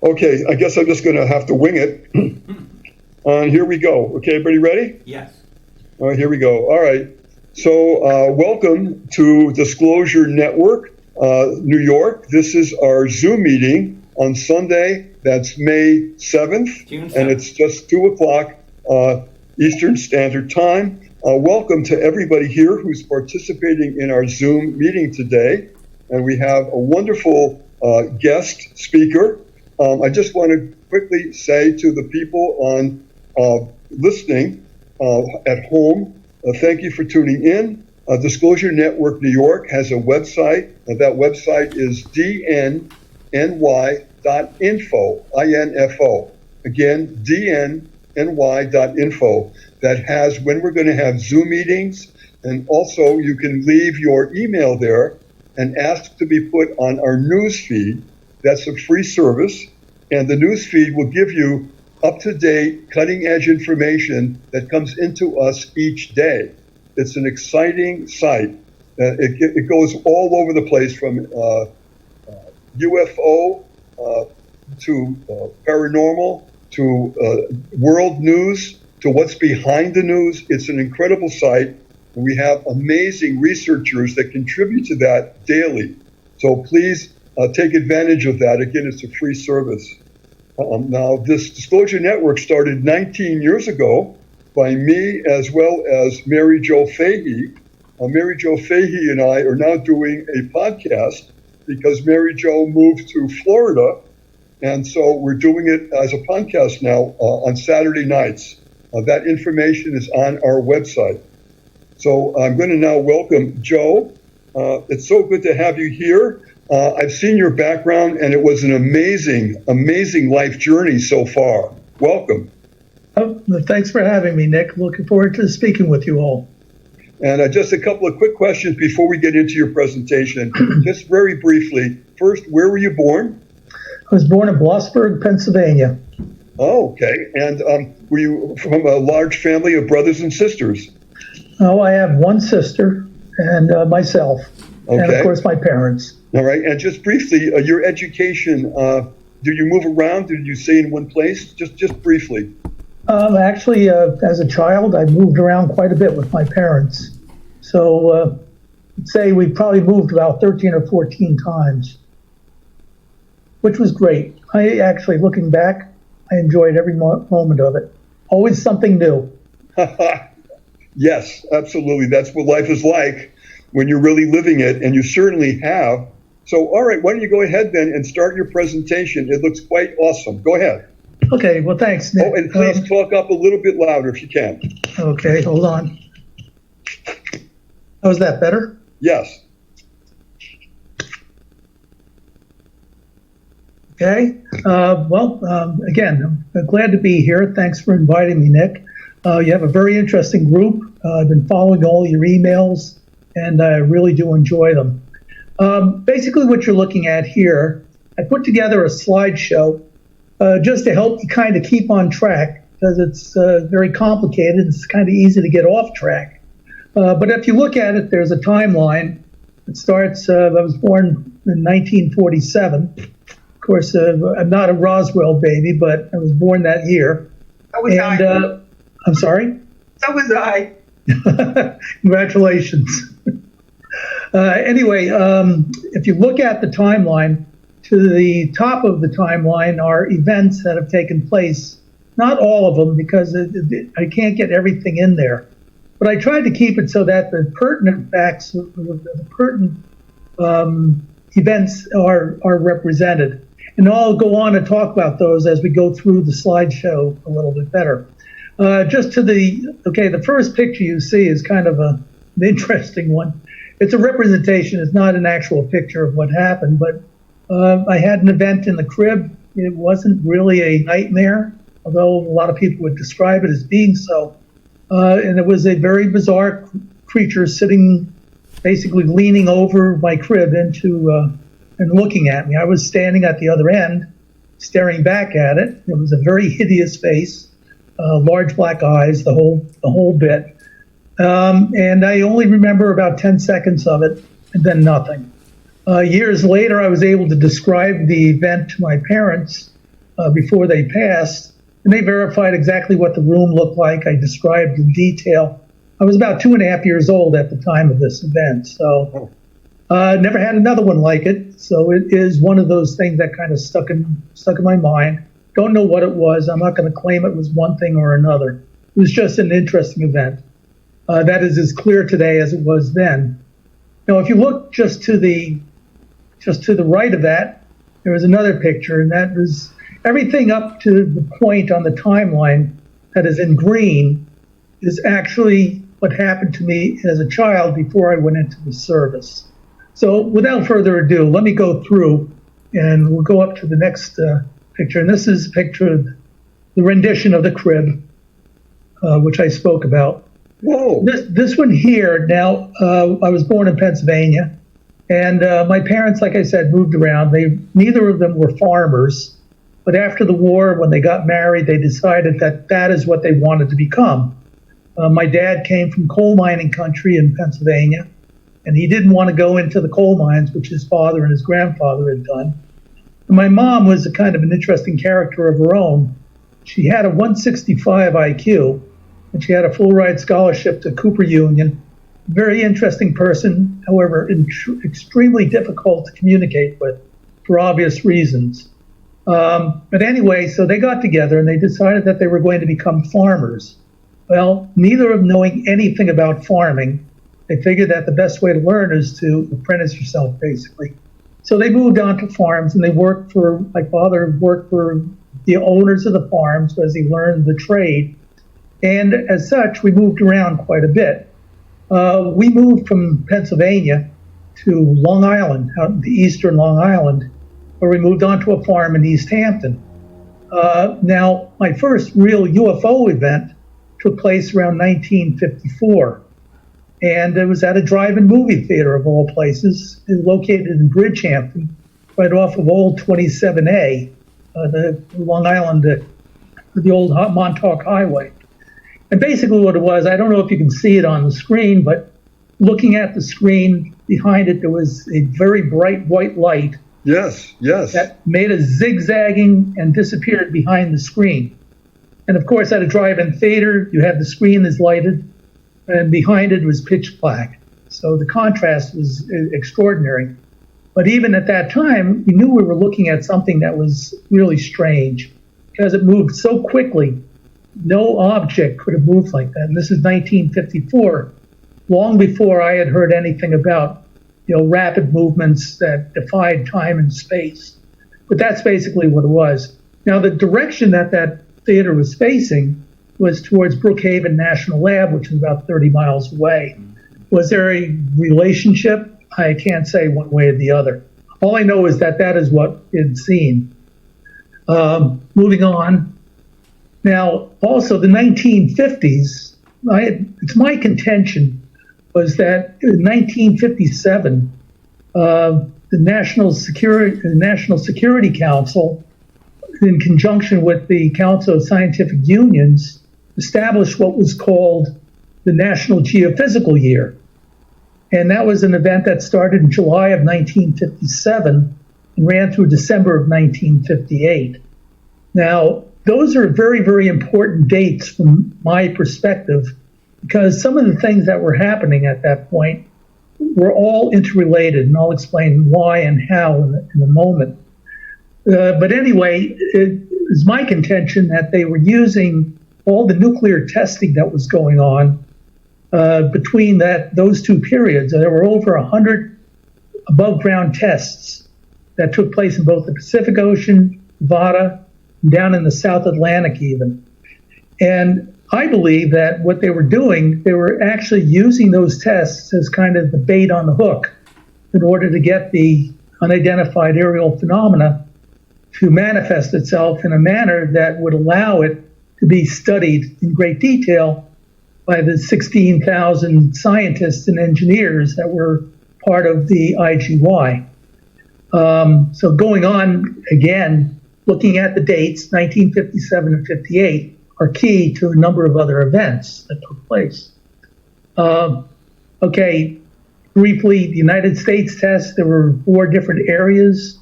Okay, I guess I'm just going to have to wing it. Here we go. Okay, everybody ready? Yes. All right, here we go. All right. So welcome to Disclosure Network, New York. This is our Zoom meeting on Sunday. That's May 7th. June 7th. And it's just 2 o'clock Eastern Standard Time. Welcome to everybody here who's participating in our Zoom meeting today. And we have a wonderful guest speaker. I just want to quickly say to the people on listening at home, thank you for tuning in. Disclosure Network New York has a website. That website is dnny.info, I-N-F-O. Again, dnny.info. That has when we're going to have Zoom meetings. And also you can leave your email there and ask to be put on our news feed. That's a free service. And the news feed will give you up-to-date, cutting-edge information that comes into us each day. It's an exciting site. It goes all over the place from UFO to paranormal to world news to what's behind the news. It's an incredible site. We have amazing researchers that contribute to that daily. So please take advantage of that. Again, it's a free service. Now, this Disclosure Network started 19 years ago by me as well as Mary Jo Fahey. Mary Jo Fahey and I are now doing a podcast because Mary Jo moved to Florida. And so we're doing it as a podcast now on Saturday nights. That information is on our website. So I'm going to now welcome Jo. It's so good to have you here. I've seen your background, and it was an amazing, amazing life journey so far. Welcome. Oh, thanks for having me, Nick. Looking forward to speaking with you all. And just a couple of quick questions before we get into your presentation. Just very briefly, first, where were you born? I was born in Blossburg, Pennsylvania. Oh, okay. And were you from a large family of brothers and sisters? Oh, I have one sister and myself, and of course my parents. All right. And just briefly, your education, did you move around? Did you stay in one place? Just briefly. Actually, as a child, I moved around quite a bit with my parents. So I'd say we probably moved about 13 or 14 times, which was great. I actually, looking back, I enjoyed every moment of it. Always something new. Yes, absolutely. That's what life is like when you're really living it, and you certainly have. So, all right, why don't you go ahead then and start your presentation? It looks quite awesome. Go ahead. Okay, well, thanks, Nick. Oh, and please talk up a little bit louder if you can. Okay, hold on. Oh, is that better? Yes. Okay. Again, I'm glad to be here. Thanks for inviting me, Nick. You have a very interesting group. I've been following all your emails, and I really do enjoy them. Basically, what you're looking at here, I put together a slideshow just to help you kind of keep on track, because it's very complicated. It's kind of easy to get off track. But if you look at it, there's a timeline. It starts, I was born in 1947. Of course, I'm not a Roswell baby, but I was born that year. So was I. I'm sorry? So was I. Congratulations. Anyway, if you look at the timeline, to the top of the timeline are events that have taken place. Not all of them, because I can't get everything in there. But I tried to keep it so that the pertinent facts, the pertinent events are represented. And I'll go on and talk about those as we go through the slideshow a little bit better. The first picture you see is kind of an interesting one. It's a representation. It's not an actual picture of what happened, but I had an event in the crib. It wasn't really a nightmare, although a lot of people would describe it as being so. And it was a very bizarre creature sitting, basically leaning over my crib and looking at me. I was standing at the other end, staring back at it. It was a very hideous face, large black eyes, the whole bit. And I only remember about 10 seconds of it, and then nothing. Years later, I was able to describe the event to my parents, before they passed, and they verified exactly what the room looked like. I described in detail. I was about 2.5 years old at the time of this event, so never had another one like it. So it is one of those things that kind of stuck in my mind. Don't know what it was. I'm not going to claim it was one thing or another. It was just an interesting event. That is as clear today as it was then. Now, if you look just to the right of that, there was another picture, and that was everything up to the point on the timeline that is in green is actually what happened to me as a child before I went into the service. So without further ado, let me go through, and we'll go up to the next picture. And this is a picture of the rendition of the crib, which I spoke about. Whoa. This one here, now, I was born in Pennsylvania, and my parents, like I said, moved around. Neither of them were farmers, but after the war, when they got married, they decided that is what they wanted to become. My dad came from coal mining country in Pennsylvania, and he didn't want to go into the coal mines, which his father and his grandfather had done. And my mom was a kind of an interesting character of her own. She had a 165 IQ, and she had a full-ride scholarship to Cooper Union. Very interesting person, however, extremely difficult to communicate with for obvious reasons. But anyway, so they got together and they decided that they were going to become farmers. Well, neither of them knowing anything about farming, they figured that the best way to learn is to apprentice yourself, basically. So they moved on to farms, and my father worked for the owners of the farms as he learned the trade. And as such, we moved around quite a bit. We moved from Pennsylvania to Long Island, out in the eastern Long Island, where we moved on to a farm in East Hampton. Now, my first real UFO event took place around 1954. And it was at a drive-in movie theater, of all places, located in Bridgehampton, right off of Old 27A, the Long Island, the old Montauk Highway. And basically what it was, I don't know if you can see it on the screen, but looking at the screen behind it, there was a very bright white light. Yes. That made a zigzagging and disappeared behind the screen. And of course, at a drive-in theater, you had the screen is lighted, and behind it was pitch black. So the contrast was extraordinary. But even at that time, we knew we were looking at something that was really strange because it moved so quickly. No object could have moved like that. And this is 1954, long before I had heard anything about, rapid movements that defied time and space. But that's basically what it was. Now, the direction that theater was facing was towards Brookhaven National Lab, which is about 30 miles away. Was there a relationship? I can't say one way or the other. All I know is that is what it's seen. Moving on. Now, also the 1950s, it's my contention was that in 1957, the National Security Council, in conjunction with the Council of Scientific Unions, established what was called the National Geophysical Year. And that was an event that started in July of 1957 and ran through December of 1958. Now, those are very, very important dates from my perspective, because some of the things that were happening at that point were all interrelated, and I'll explain why and how in a moment. But anyway, it is my contention that they were using all the nuclear testing that was going on between those two periods. There were over 100 above-ground tests that took place in both the Pacific Ocean, Nevada, and down in the South Atlantic even. And I believe that what they were doing, they were actually using those tests as kind of the bait on the hook in order to get the unidentified aerial phenomena to manifest itself in a manner that would allow it to be studied in great detail by the 16,000 scientists and engineers that were part of the IGY. So going on again, looking at the dates, 1957 and 58 are key to a number of other events that took place. Okay, briefly, the United States test, there were 4 different areas,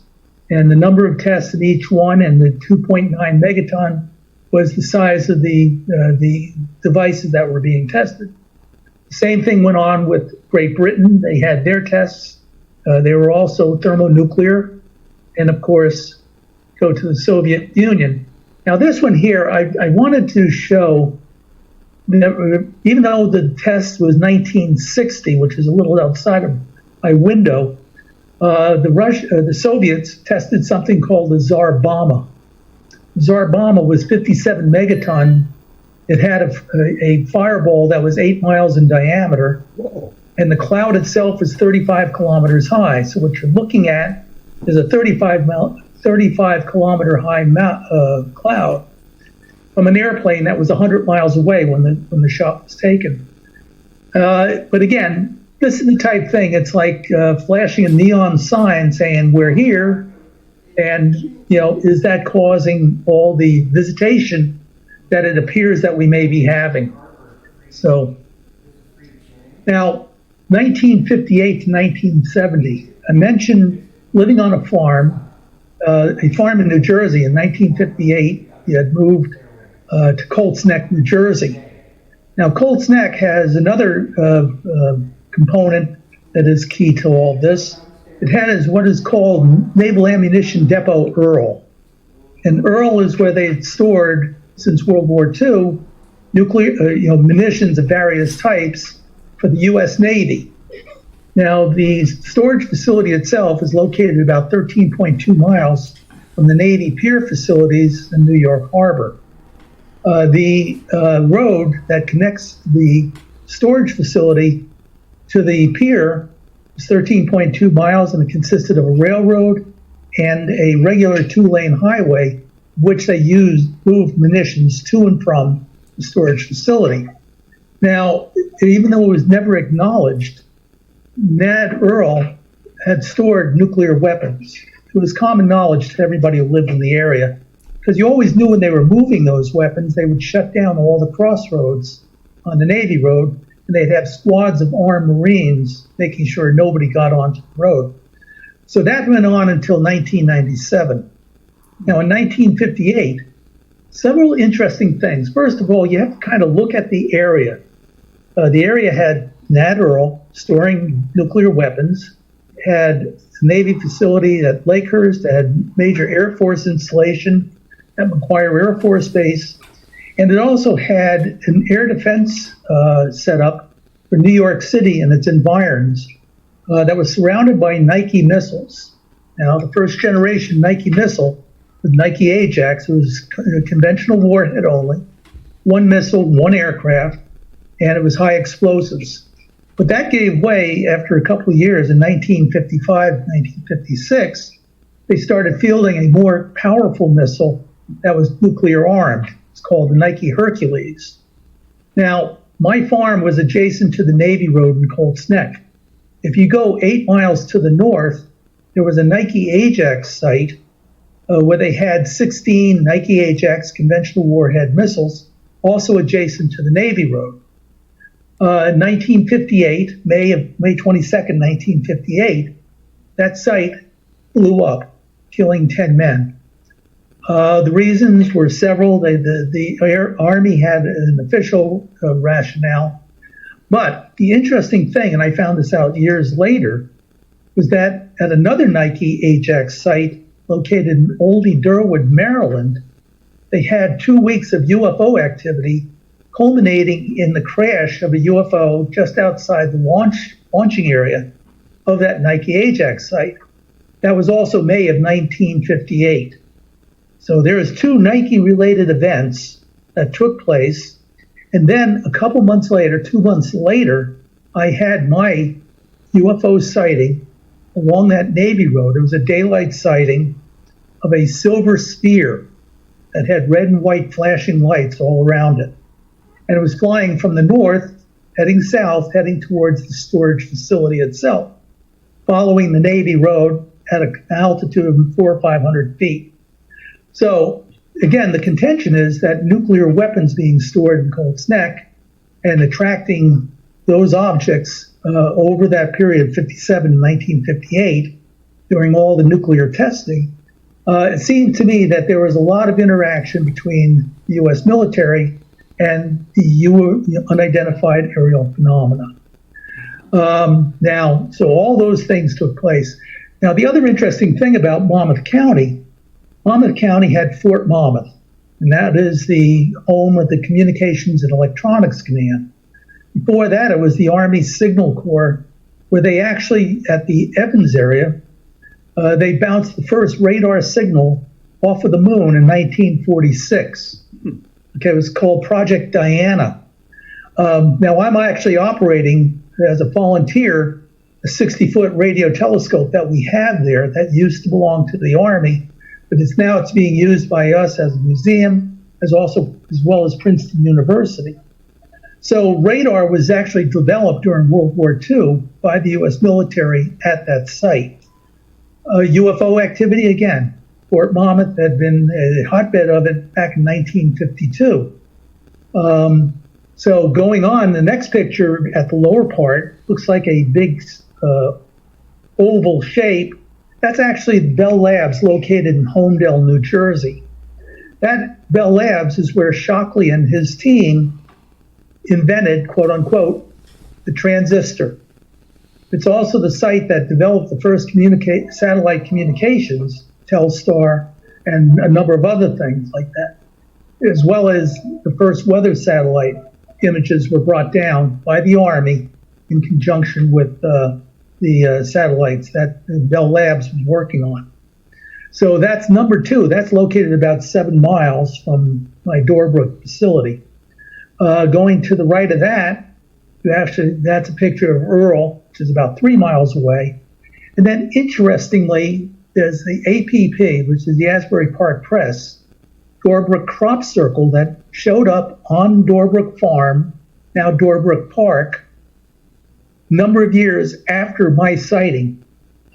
and the number of tests in each one, and the 2.9 megaton was the size of the devices that were being tested. The same thing went on with Great Britain. They had their tests. They were also thermonuclear, and of course, go to the Soviet Union. Now, this one here, I wanted to show that even though the test was 1960, which is a little outside of my window, the Soviets tested something called the Tsar Bomba. Tsar Bomba was 57 megaton. It had a fireball that was 8 miles in diameter, Whoa. and the cloud itself was 35 kilometers high. So what you're looking at is a 35 kilometer high cloud from an airplane that was 100 miles away when the shot was taken. But again, this is the type thing. It's like flashing a neon sign saying we're here, and is that causing all the visitation that it appears that we may be having? So now, 1958 to 1970, I mentioned living on a farm in New Jersey. In 1958, he had moved to Colts Neck, New Jersey. Now, Colts Neck has another component that is key to all this. It has what is called Naval Ammunition Depot Earl. And Earl is where they had stored, since World War II, nuclear munitions of various types for the U.S. Navy. Now, the storage facility itself is located about 13.2 miles from the Navy pier facilities in New York Harbor. The road that connects the storage facility to the pier is 13.2 miles, and it consisted of a railroad and a regular 2-lane highway, which they moved munitions to and from the storage facility. Now, even though it was never acknowledged, Ned Earl had stored nuclear weapons. It was common knowledge to everybody who lived in the area, because you always knew when they were moving those weapons, they would shut down all the crossroads on the Navy road, and they'd have squads of armed Marines making sure nobody got onto the road. So that went on until 1997. Now, in 1958, several interesting things. First of all, you have to kind of look at the area. The area had Nat Earl storing nuclear weapons, had a Navy facility at Lakehurst, had major Air Force installation at McGuire Air Force Base, and it also had an air defense set up for New York City and its environs that was surrounded by Nike missiles. Now, the first generation Nike missile, the Nike Ajax, it was a conventional warhead only, one missile, one aircraft, and it was high explosives. But that gave way after a couple of years. In 1955, 1956, they started fielding a more powerful missile that was nuclear armed. It's called the Nike Hercules. Now, my farm was adjacent to the Navy Road in Colts Neck. If you go 8 miles to the north, there was a Nike Ajax site where they had 16 Nike Ajax conventional warhead missiles, also adjacent to the Navy Road. In 1958, May 22nd, 1958, that site blew up, killing 10 men. The reasons were several. The Army had an official rationale. But the interesting thing, and I found this out years later, was that at another Nike Ajax site located in Oldie, Durwood, Maryland, they had 2 weeks of UFO activity, culminating in the crash of a UFO just outside the launching area of that Nike Ajax site. That was also May of 1958. So there's 2 Nike-related events that took place, and then a couple months later, 2 months later, I had my UFO sighting along that Navy road. It was a daylight sighting of a silver sphere that had red and white flashing lights all around it. And it was flying from the north, heading south, heading towards the storage facility itself, following the Navy road at an altitude of 400 or 500 feet. So, again, the contention is that nuclear weapons being stored in Colts Neck and attracting those objects over that period of 57 and 1958, during all the nuclear testing, It seemed to me that there was a lot of interaction between the U.S. military and the unidentified aerial phenomena. So all those things took place. Now, the other interesting thing about Monmouth County had Fort Monmouth, and that is the home of the Communications and Electronics Command. Before that, it was the Army Signal Corps, where they actually, at the Evans area, they bounced the first radar signal off of the moon in 1946. Okay, it was called Project Diana. Now, I'm actually operating as a volunteer a 60-foot radio telescope that we have there that used to belong to the Army, but it's being used by us as a museum, as well as Princeton University. So radar was actually developed during World War II by the U.S. military at that site. UFO activity, again, Fort Monmouth had been a hotbed of it back in 1952. So going on, the next picture at the lower part looks like a big oval shape. That's actually Bell Labs located in Homedale, New Jersey. That Bell Labs is where Shockley and his team invented, quote unquote, the transistor. It's also the site that developed the first satellite communications, Telstar, and a number of other things like that, as well as the first weather satellite images were brought down by the Army in conjunction with the satellites that Bell Labs was working on. So that's number 2. That's located about 7 miles from my Doorbrook facility. Going to the right of that, that's a picture of Earl, which is about 3 miles away. And then, interestingly, there's the APP, which is the Asbury Park Press, Doorbrook crop circle that showed up on Doorbrook Farm, now Doorbrook Park, number of years after my sighting.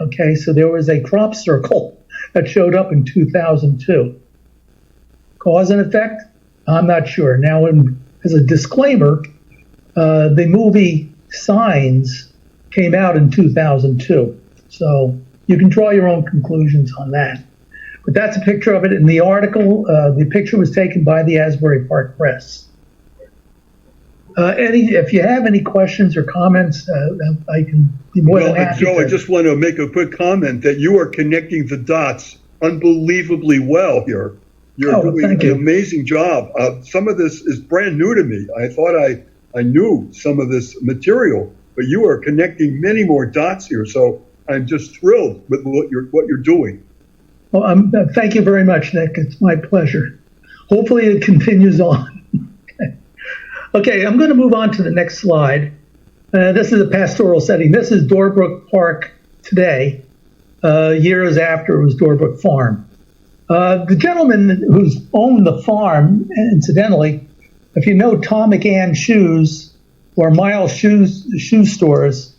Okay, so there was a crop circle that showed up in 2002. Cause and effect? I'm not sure. Now, as a disclaimer, the movie Signs came out in 2002. So you can draw your own conclusions on that. But that's a picture of it in the article. The picture was taken by the Asbury Park Press. If you have any questions or comments, I can be more than happy. Joe, I just want to make a quick comment that you are connecting the dots unbelievably well here. You're doing an amazing job. Some of this is brand new to me. I thought I knew some of this material, but you are connecting many more dots here. So I'm just thrilled with what you're doing. Well, thank you very much, Nick. It's my pleasure. Hopefully it continues on. Okay, I'm going to move on to the next slide. This is a pastoral setting. This is Doorbrook Park today, years after it was Doorbrook Farm. The gentleman who's owned the farm, incidentally, if you know Tom McAnn Shoes or Miles Shoe Stores,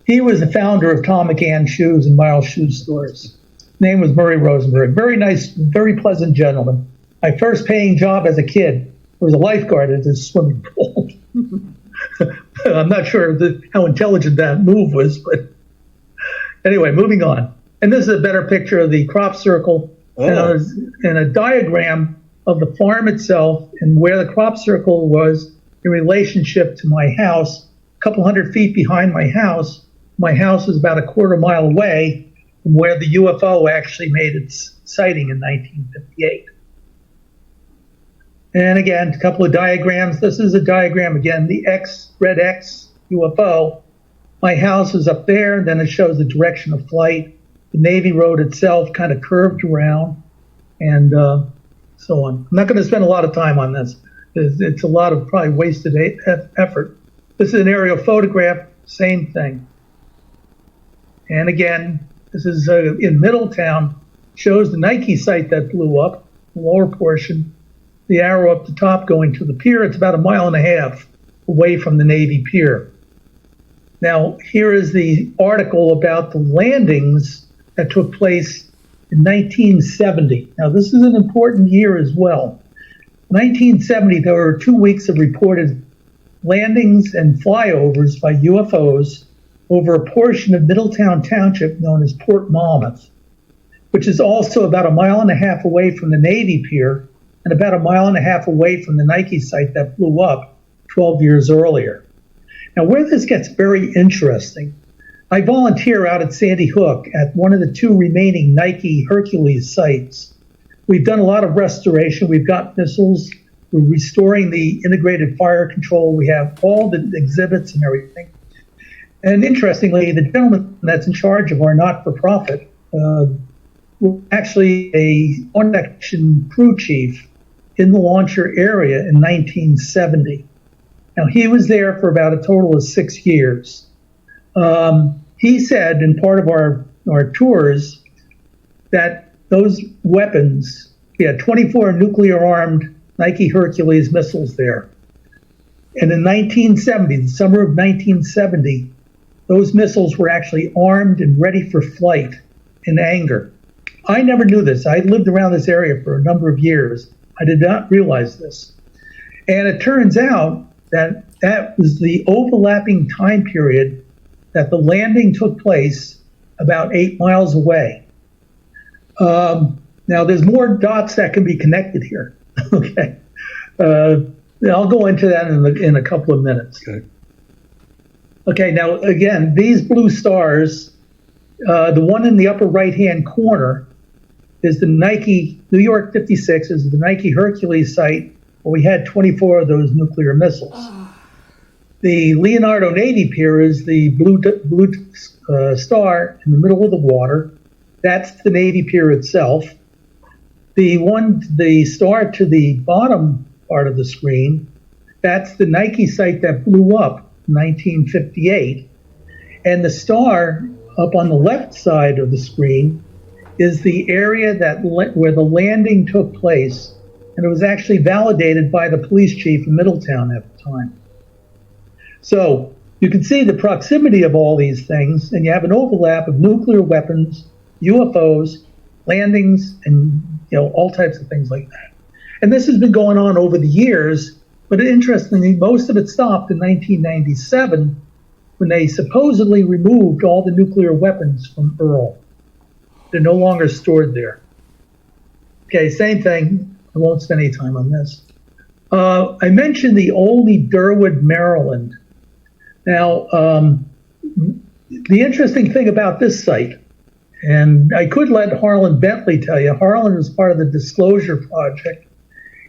he was the founder of Tom McAnn Shoes and Miles Shoe Stores. His name was Murray Rosenberg. Very nice, very pleasant gentleman. My first paying job as a kid was a lifeguard at this swimming pool. I'm not sure how intelligent that move was, but anyway, moving on. And this is a better picture of the crop circle and a diagram of the farm itself and where the crop circle was in relationship to my house. A couple hundred feet behind my house was about a quarter mile away from where the UFO actually made its sighting in 1958. And again, a couple of diagrams. This is a diagram, again, the red X UFO. My house is up there, and then it shows the direction of flight. The Navy Road itself kind of curved around, and so on. I'm not going to spend a lot of time on this. It's a lot of probably wasted effort. This is an aerial photograph, same thing. And again, this is in Middletown, shows the Nike site that blew up, the lower portion. The arrow up the top going to the pier, it's about 1.5 miles away from the Navy Pier. Now, here is the article about the landings that took place in 1970. Now, this is an important year as well. 1970, there were 2 weeks of reported landings and flyovers by UFOs over a portion of Middletown Township known as Port Monmouth. which is also about a mile and a half away from the Navy pier and about a mile and a half away from the Nike site that blew up 12 years earlier. Now, where this gets very interesting, I volunteer out at Sandy Hook at one of the two remaining Nike Hercules sites. We've done a lot of restoration. We've got missiles. We're restoring the integrated fire control. We have all the exhibits and everything. And interestingly, the gentleman that's in charge of our not-for-profit was actually a on-action crew chief in the launcher area in 1970. Now, he was there for about a total of 6 years. He said in part of our tours that those weapons, we had 24 nuclear-armed Nike Hercules missiles there. And in 1970, the summer of 1970, those missiles were actually armed and ready for flight in anger. I never knew this. I lived around this area for a number of years. I did not realize this. And it turns out that that was the overlapping time period that the landing took place about 8 miles away. Now, there's more dots that can be connected here. Okay. I'll go into that in a couple of minutes. Okay, now, again, these blue stars, the one in the upper right-hand corner is the Nike, New York 56 is the Nike Hercules site where we had 24 of those nuclear missiles. The Leonardo Navy pier is the blue star in the middle of the water. That's the Navy pier itself. The star to the bottom part of the screen, that's the Nike site that blew up in 1958. And the star up on the left side of the screen is the area where the landing took place. And it was actually validated by the police chief in Middletown at the time. So you can see the proximity of all these things, and you have an overlap of nuclear weapons, UFOs, landings, and all types of things like that. And this has been going on over the years, but interestingly, most of it stopped in 1997 when they supposedly removed all the nuclear weapons from Earl. They're no longer stored there. Okay, same thing. I won't spend any time on this. I mentioned the Olney Durwood, Maryland. Now, the interesting thing about this site, and I could let Harlan Bentley tell you, Harlan was part of the Disclosure Project,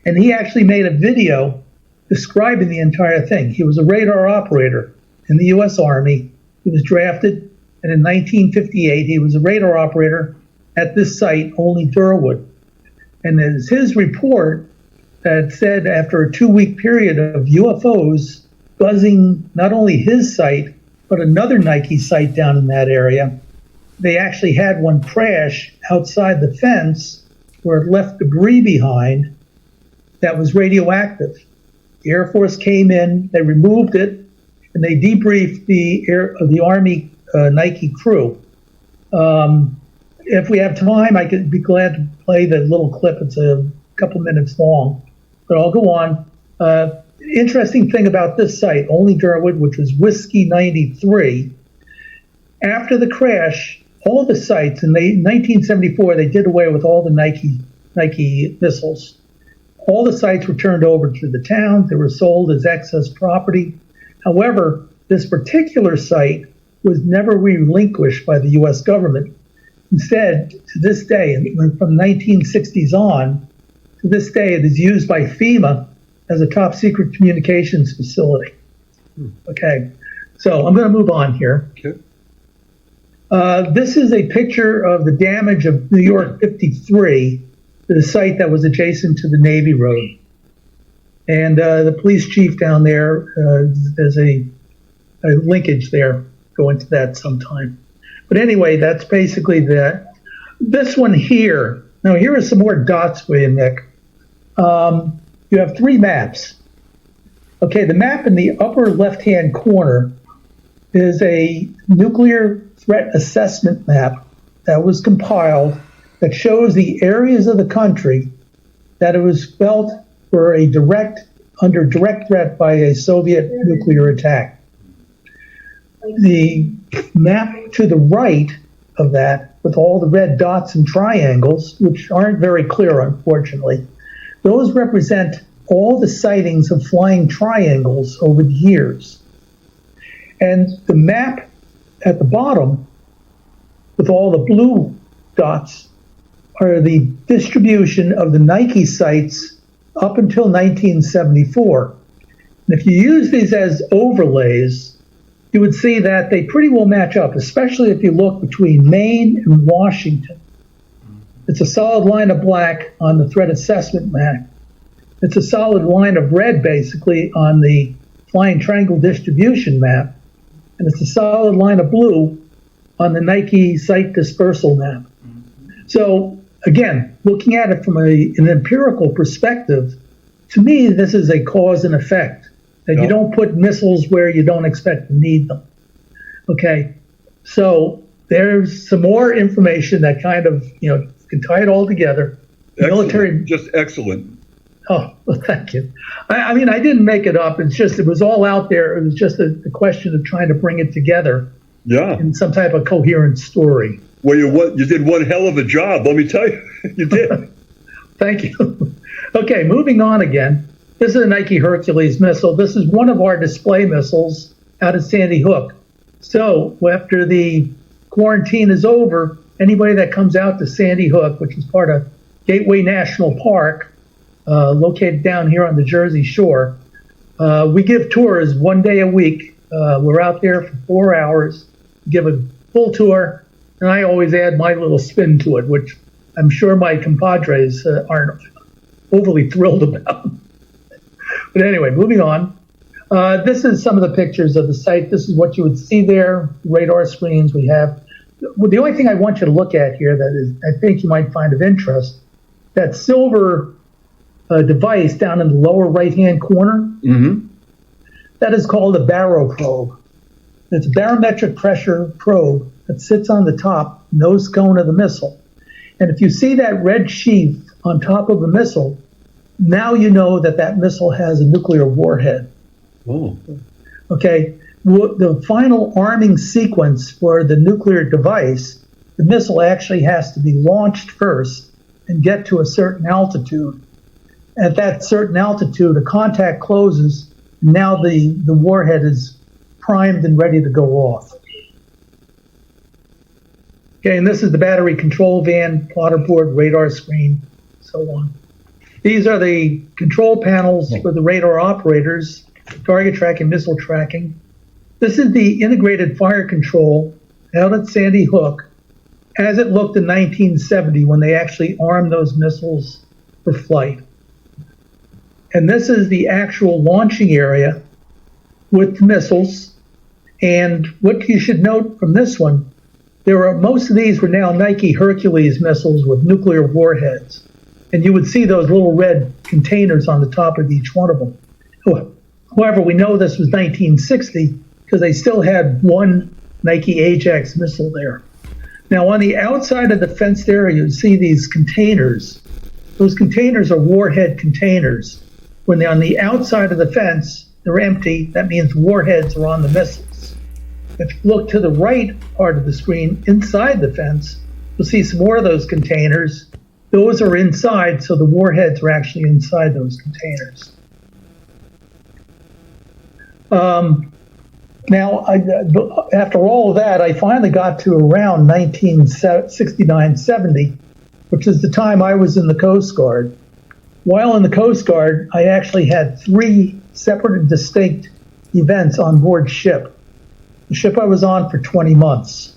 and he actually made a video describing the entire thing. He was a radar operator in the U.S. Army. He was drafted, and in 1958, he was a radar operator at this site, Olney Durwood. And there's his report that said after a 2-week period of UFOs buzzing not only his site, but another Nike site down in that area, they actually had one crash outside the fence where it left debris behind that was radioactive. The Air Force came in, they removed it, and they debriefed the Army Nike crew. If we have time, I could be glad to play the little clip. It's a couple minutes long, but I'll go on. Interesting thing about this site, Olney Durwood, which was Whiskey 93, after the crash, all the sites, in 1974, they did away with all the Nike missiles. All the sites were turned over to the town. They were sold as excess property. However, this particular site was never relinquished by the U.S. government. Instead, to this day, from 1960s on, to this day, it is used by FEMA as a top secret communications facility. Okay, so I'm going to move on here. Okay. This is a picture of the damage of New York 53, the site that was adjacent to the Navy Road. And the police chief down there, there's a linkage there. Go into that sometime. But anyway, that's basically that. This one here, now here are some more dots for you, Nick. You have 3 maps. Okay, the map in the upper left-hand corner is a nuclear threat assessment map that was compiled that shows the areas of the country that it was felt were under direct threat by a Soviet nuclear attack. The map to the right of that with all the red dots and triangles, which aren't very clear, unfortunately, those represent all the sightings of flying triangles over the years. And the map at the bottom, with all the blue dots, are the distribution of the Nike sites up until 1974. And if you use these as overlays, you would see that they pretty well match up, especially if you look between Maine and Washington. It's a solid line of black on the threat assessment map. It's a solid line of red, basically, on the flying triangle distribution map. And it's a solid line of blue on the Nike site dispersal map. So, again, looking at it from an empirical perspective, to me, this is a cause and effect. That you don't put missiles where you don't expect to need them. Okay, so there's some more information that kind of, can tie it all together. Military, just excellent. Oh, well, thank you. I mean, I didn't make it up. It's just, it was all out there. It was just a question of trying to bring it together. Yeah. In some type of coherent story. Well, you did one hell of a job, let me tell you. You did. Thank you. Okay, moving on again. This is a Nike Hercules missile. This is one of our display missiles out at Sandy Hook. So after the quarantine is over, anybody that comes out to Sandy Hook, which is part of Gateway National Park, located down here on the Jersey Shore, we give tours 1 day a week. We're out there for 4 hours, give a full tour, and I always add my little spin to it, which I'm sure my compadres aren't overly thrilled about. But anyway, moving on. This is some of the pictures of the site. This is what you would see there, radar screens we have. Well, the only thing I want you to look at here that is, I think you might find of interest, that silver device down in the lower right-hand corner, that is called a baro probe. It's a barometric pressure probe that sits on the top nose cone of the missile. And if you see that red sheath on top of the missile, now you know that that missile has a nuclear warhead. Oh. Okay, the final arming sequence for the nuclear device, the missile actually has to be launched first and get to a certain altitude. At that certain altitude, a contact closes. Now the warhead is primed and ready to go off. Okay, and this is the battery control van, plotter board, radar screen, so on. These are the control panels for the radar operators, target tracking, missile tracking. This is the integrated fire control out at Sandy Hook as it looked in 1970 when they actually armed those missiles for flight. And this is the actual launching area with the missiles. And what you should note from this one, most of these were now Nike Hercules missiles with nuclear warheads. And you would see those little red containers on the top of each one of them. However, we know this was 1960 because they still had one Nike Ajax missile there. Now, on the outside of the fenced area, you see these containers. Those containers are warhead containers. When they're on the outside of the fence, they're empty. That means warheads are on the missiles. If you look to the right part of the screen, inside the fence, you'll see some more of those containers. Those are inside, so the warheads are actually inside those containers. Now, after all of that, I finally got to around 1969-70, which is the time I was in the Coast Guard. While in the Coast Guard, I actually had 3 separate and distinct events on board ship. The ship I was on for 20 months.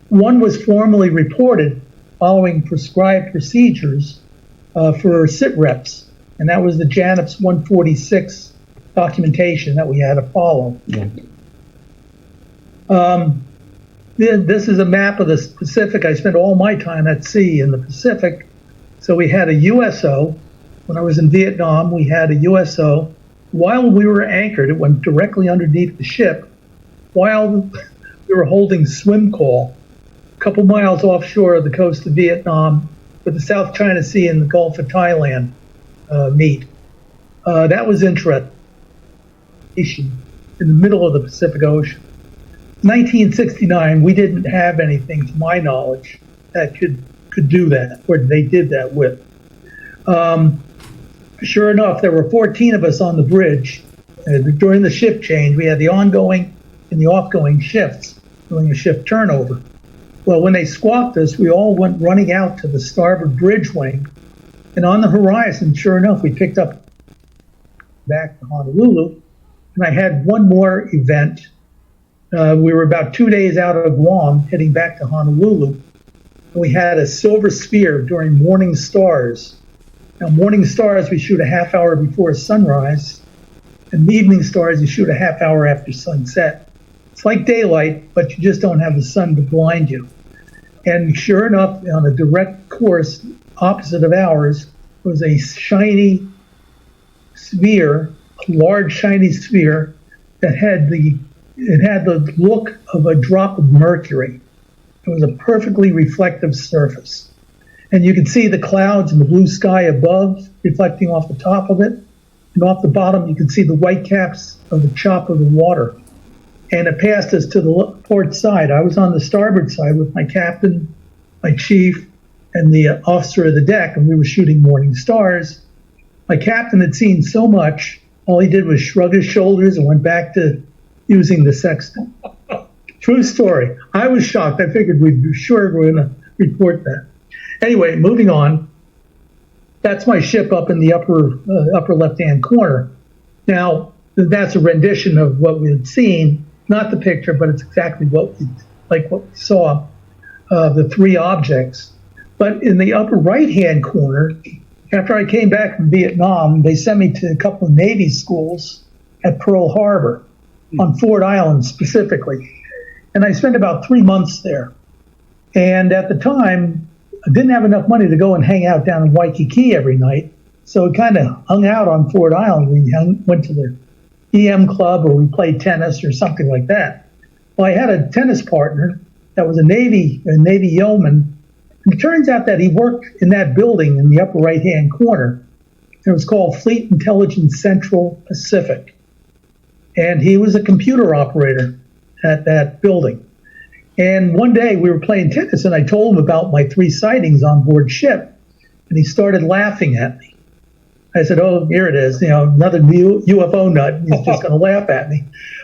One was formally reported following prescribed procedures for sit reps, and that was the JANIPS 146 documentation that we had to follow. Yeah. This is a map of the Pacific. I spent all my time at sea in the Pacific. So we had a USO. When I was in Vietnam, we had a USO. While we were anchored, it went directly underneath the ship while we were holding swim call a couple miles offshore of the coast of Vietnam with the South China Sea and the Gulf of Thailand meet. That was interesting. In the middle of the Pacific Ocean. 1969, we didn't have anything, to my knowledge, that could do that, or they did that with. Sure enough, there were 14 of us on the bridge. During the shift change, we had the ongoing and the offgoing shifts doing a shift turnover. Well, when they squawked us, we all went running out to the starboard bridge wing. And on the horizon, sure enough, we picked up back to Honolulu. And I had one more event. We were about 2 days out of Guam, heading back to Honolulu. And we had a silver sphere during morning stars. Now, morning stars, we shoot a half hour before sunrise. And evening stars, you shoot a half hour after sunset. It's like daylight, but you just don't have the sun to blind you. And sure enough, on a direct course opposite of ours was a shiny sphere, a large shiny sphere that had the look of a drop of mercury. It was a perfectly reflective surface. And you could see the clouds and the blue sky above reflecting off the top of it. And off the bottom, you could see the white caps of the chop of the water. And it passed us to the port side. I was on the starboard side with my captain, my chief, and the officer of the deck, and we were shooting morning stars. My captain had seen so much, all he did was shrug his shoulders and went back to using the sextant. True story. I was shocked. I figured we'd be sure we're going to report that. Anyway, moving on. That's my ship up in the upper left-hand corner. Now, that's a rendition of what we had seen, not the picture, but it's exactly what we saw, the three objects. But in the upper right-hand corner, after I came back from Vietnam, they sent me to a couple of Navy schools at Pearl Harbor, on Ford Island specifically. And I spent about 3 months there. And at the time, I didn't have enough money to go and hang out down in Waikiki every night. So we kind of hung out on Ford Island. We went to the EM club, or we played tennis or something like that. Well, I had a tennis partner that was a Navy yeoman. And it turns out that he worked in that building in the upper right-hand corner. It was called Fleet Intelligence Central Pacific. And he was a computer operator at that building. And one day we were playing tennis, and I told him about my 3 sightings on board ship. And he started laughing at me. I said, oh, here it is, another UFO nut. He's just going to laugh at me.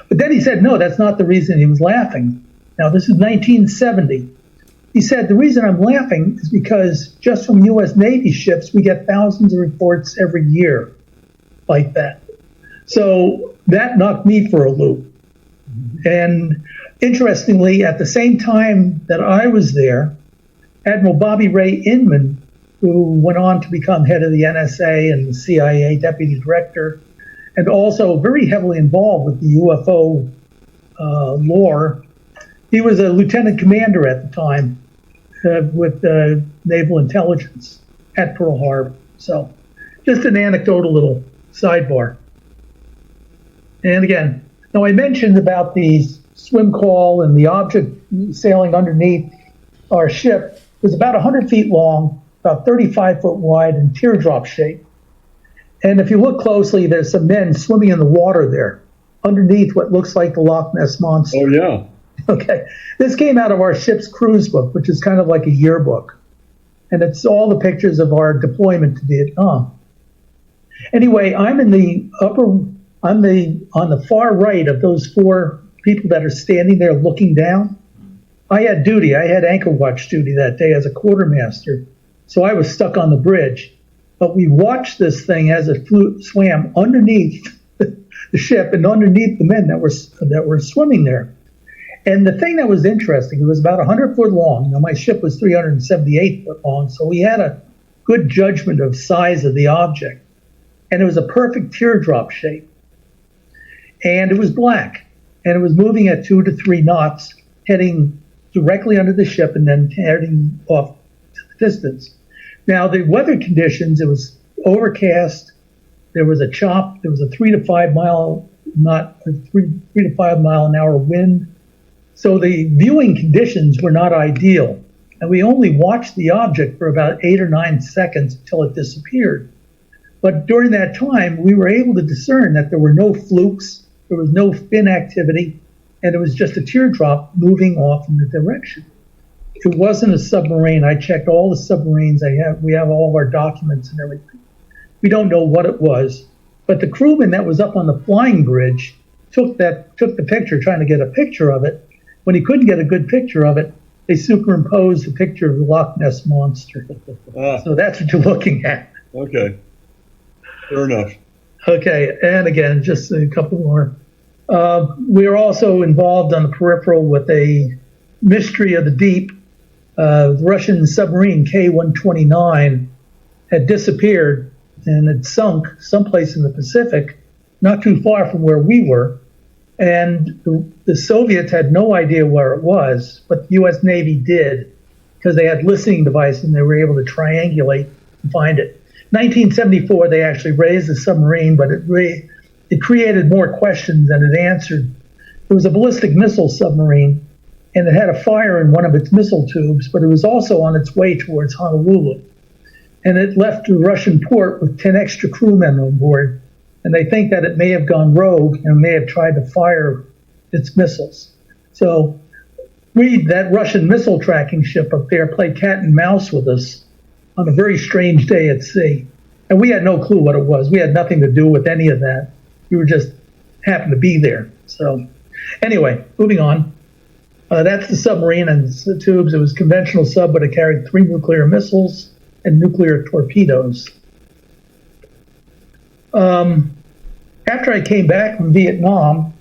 But then he said, no, that's not the reason he was laughing. Now, this is 1970. He said, the reason I'm laughing is because just from U.S. Navy ships, we get thousands of reports every year like that. So that knocked me for a loop. And interestingly, at the same time that I was there, Admiral Bobby Ray Inman, who went on to become head of the NSA and the CIA deputy director, and also very heavily involved with the UFO lore. He was a lieutenant commander at the time with naval intelligence at Pearl Harbor. So just an anecdotal little sidebar. And again, now I mentioned about the swim call and the object sailing underneath our ship was about 100 feet long, about 35 foot wide, and teardrop shaped. And if you look closely, there's some men swimming in the water there, underneath what looks like the Loch Ness Monster. Oh, yeah. Okay. This came out of our ship's cruise book, which is kind of like a yearbook. And it's all the pictures of our deployment to Vietnam. Anyway, I'm on the far right of those 4 people that are standing there looking down. I had duty. I had anchor watch duty that day as a quartermaster. So I was stuck on the bridge. But we watched this thing as it swam underneath the ship and underneath the men that were swimming there. And the thing that was interesting, it was about 100 foot long. Now, my ship was 378 foot long, so we had a good judgment of size of the object. And it was a perfect teardrop shape. And it was black. And it was moving at 2 to 3 knots, heading directly under the ship and then heading off to the distance. Now, the weather conditions, it was overcast. There was a chop. There was a 3 to 5 mile an hour wind. So the viewing conditions were not ideal. And we only watched the object for about 8 or 9 seconds until it disappeared. But during that time, we were able to discern that there were no flukes, there was no fin activity, and it was just a teardrop moving off in the direction. it wasn't a submarine. I checked all the submarines. We have all of our documents and everything. We don't know what it was, but the crewman that was up on the flying bridge took the picture, trying to get a picture of it. When he couldn't get a good picture of it, they superimposed a picture of the Loch Ness monster. So that's what you're looking at. Okay, fair enough. Okay, and again, just a couple more. We are also involved on the peripheral with a mystery of the deep. The Russian submarine K-129 had disappeared and had sunk someplace in the Pacific, not too far from where we were. And the Soviets had no idea where it was, but the U.S. Navy did, because they had listening devices and they were able to triangulate and find it. 1974, they actually raised the submarine, but it created more questions than it answered. It was a ballistic missile submarine, and it had a fire in one of its missile tubes, but it was also on its way towards Honolulu. And it left a Russian port with 10 extra crewmen on board, and they think that it may have gone rogue and may have tried to fire its missiles. So that Russian missile tracking ship up there played cat and mouse with us on a very strange day at sea. And we had no clue what it was. We had nothing to do with any of that. We were just happened to be there. So anyway, moving on. That's the submarine and the tubes. It was a conventional sub, but it carried 3 nuclear missiles and nuclear torpedoes. After I came back from Vietnam,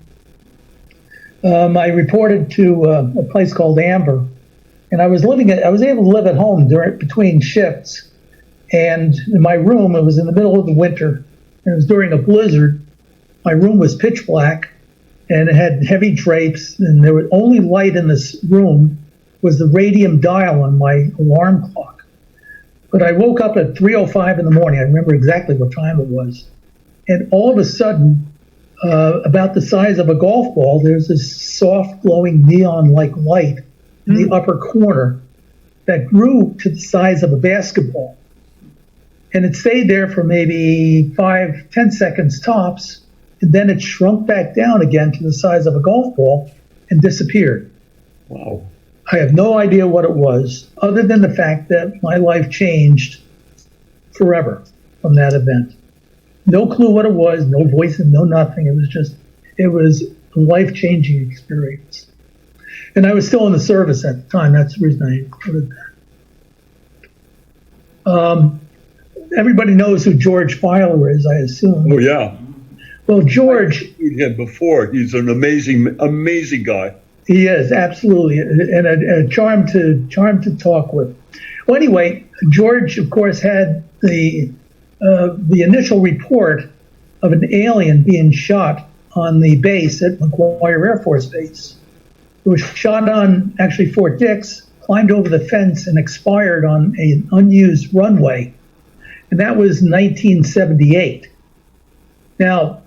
I reported to a place called Amber, and I was able to live at home between shifts. And in my room, it was in the middle of the winter, and it was during a blizzard. My room was pitch black, and it had heavy drapes, and there was only light in this room was the radium dial on my alarm clock. But I woke up at 3:05 in the morning. I remember exactly what time it was. And all of a sudden, about the size of a golf ball, there's this soft, glowing neon-like light in the upper corner that grew to the size of a basketball. And it stayed there for maybe 5-10 seconds tops, and then it shrunk back down again to the size of a golf ball and disappeared. Wow. I have no idea what it was, other than the fact that my life changed forever from that event. No clue what it was, no voices, no nothing. It was a life-changing experience. And I was still in the service at the time. That's the reason I included that. Everybody knows who George Filer is, I assume. Oh, yeah. Well, George... Before. He's an amazing, amazing guy. He is, absolutely, and a charm to talk with. Well, anyway, George, of course, had the initial report of an alien being shot on the base at McGuire Air Force Base. It was shot on, actually, Fort Dix, climbed over the fence, and expired on an unused runway. And that was 1978. Now,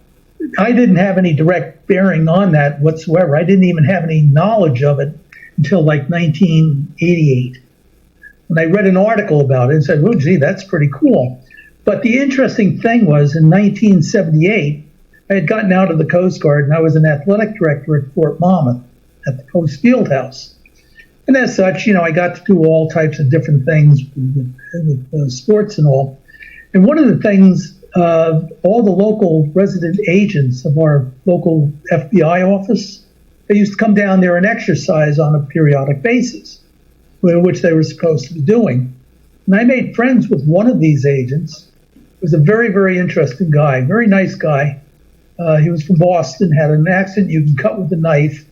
I didn't have any direct bearing on that whatsoever. I didn't even have any knowledge of it until like 1988. When I read an article about it and said, oh, gee, that's pretty cool. But the interesting thing was in 1978, I had gotten out of the Coast Guard and I was an athletic director at Fort Monmouth at the Post Field House. And as such, I got to do all types of different things with sports and all. And one of the things, all the local resident agents of our local FBI office, they used to come down there and exercise on a periodic basis, which they were supposed to be doing. And I made friends with one of these agents. He was a very, very interesting guy, very nice guy. He was from Boston, had an accent you can cut with a knife,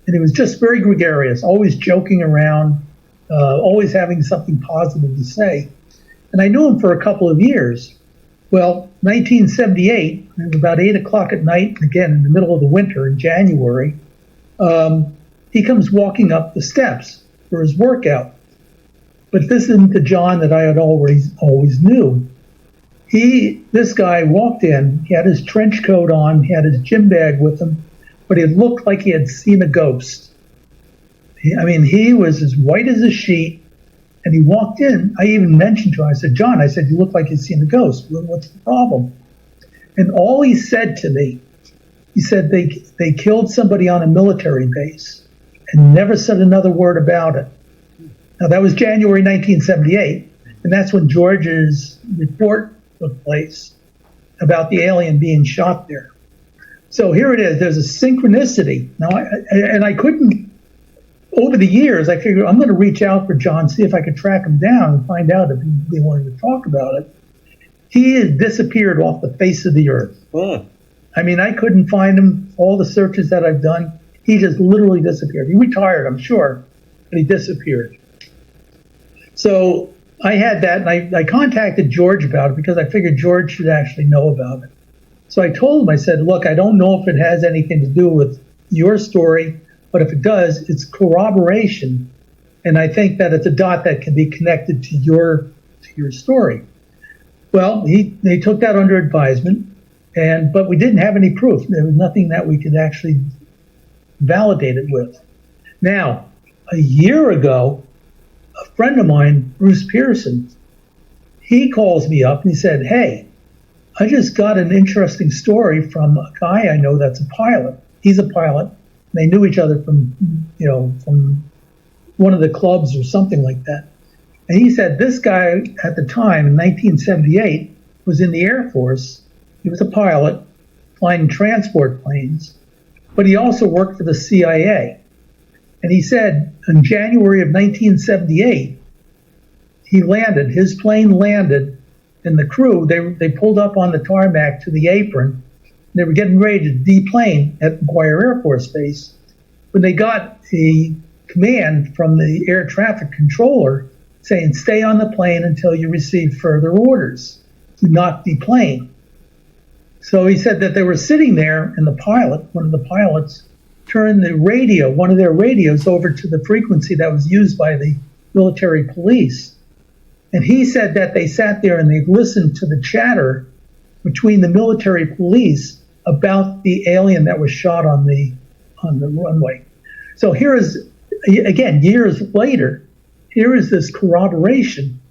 and he was just very gregarious, always joking around, always having something positive to say. And I knew him for a couple of years. Well, 1978, it was about 8 o'clock at night, again in the middle of the winter in January, he comes walking up the steps for his workout. But this isn't the John that I had always knew. This guy walked in, he had his trench coat on, he had his gym bag with him, but it looked like he had seen a ghost. He was as white as a sheet. And he walked in. I even mentioned to him, I said, John, you look like you've seen a ghost. What's the problem? And all he said to me, he said they killed somebody on a military base and never said another word about it. Now, that was January 1978, and that's when George's report took place about the alien being shot there. So here it is. There's a synchronicity. Now, I couldn't, over the years, I figured I'm going to reach out for John, see if I could track him down and find out if he wanted to talk about it. He has disappeared off the face of the earth. Huh. I mean, I couldn't find him. All the searches that I've done, he just literally disappeared. He retired, I'm sure, but he disappeared. So I had that, and I contacted George about it because I figured George should actually know about it. So I told him, I said, look, I don't know if it has anything to do with your story, but if it does, it's corroboration. And I think that it's a dot that can be connected to your story. Well, they took that under advisement, but we didn't have any proof. There was nothing that we could actually validate it with. Now, a year ago, a friend of mine, Bruce Pearson, he calls me up and he said, hey, I just got an interesting story from a guy I know that's a pilot. He's a pilot. They knew each other from one of the clubs or something like that. And he said this guy at the time in 1978 was in the Air Force. He was a pilot flying transport planes, but he also worked for the CIA. And he said in January of 1978, his plane landed, and the crew, they pulled up on the tarmac to the apron. They were getting ready to deplane at McGuire Air Force Base when they got a command from the air traffic controller saying, stay on the plane until you receive further orders. Do not deplane. So he said that they were sitting there, and one of the pilots, turned one of their radios over to the frequency that was used by the military police. And he said that they sat there and they listened to the chatter between the military police about the alien that was shot on the runway. So here is, again, years later, here is this corroboration.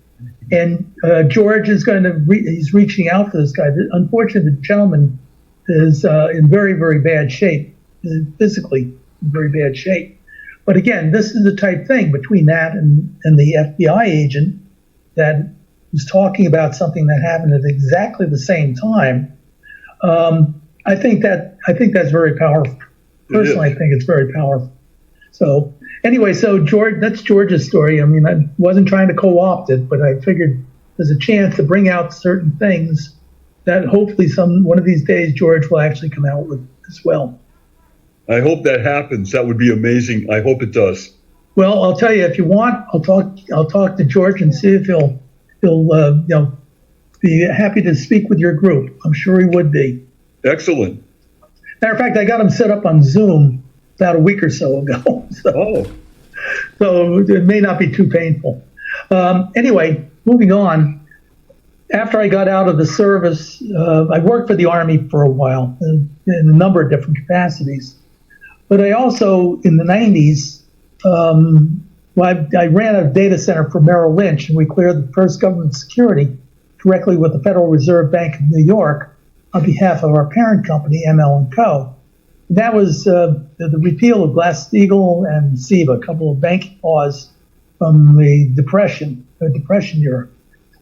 And George is he's reaching out to this guy. Unfortunately, the gentleman is in very, very bad shape, physically in very bad shape. But again, this is the type thing between that and the FBI agent that was talking about something that happened at exactly the same time. I think that's very powerful. Personally, I think it's very powerful. So anyway, George, that's George's story. I mean, I wasn't trying to co-opt it, but I figured there's a chance to bring out certain things that hopefully one of these days George will actually come out with as well. I hope that happens. That would be amazing. I hope it does. Well, I'll tell you, if you want, I'll talk to George and see if he'll be happy to speak with your group. I'm sure he would be. Excellent. Matter of fact, I got him set up on Zoom about a week or so ago. So it may not be too painful. Anyway, moving on. After I got out of the service, I worked for the Army for a while in a number of different capacities. But I also, in the 90s, I ran a data center for Merrill Lynch, and we cleared the first government security directly with the Federal Reserve Bank of New York on behalf of our parent company, ML&Co. That was the repeal of Glass-Steagall and SEBA, a couple of banking laws from the Depression era.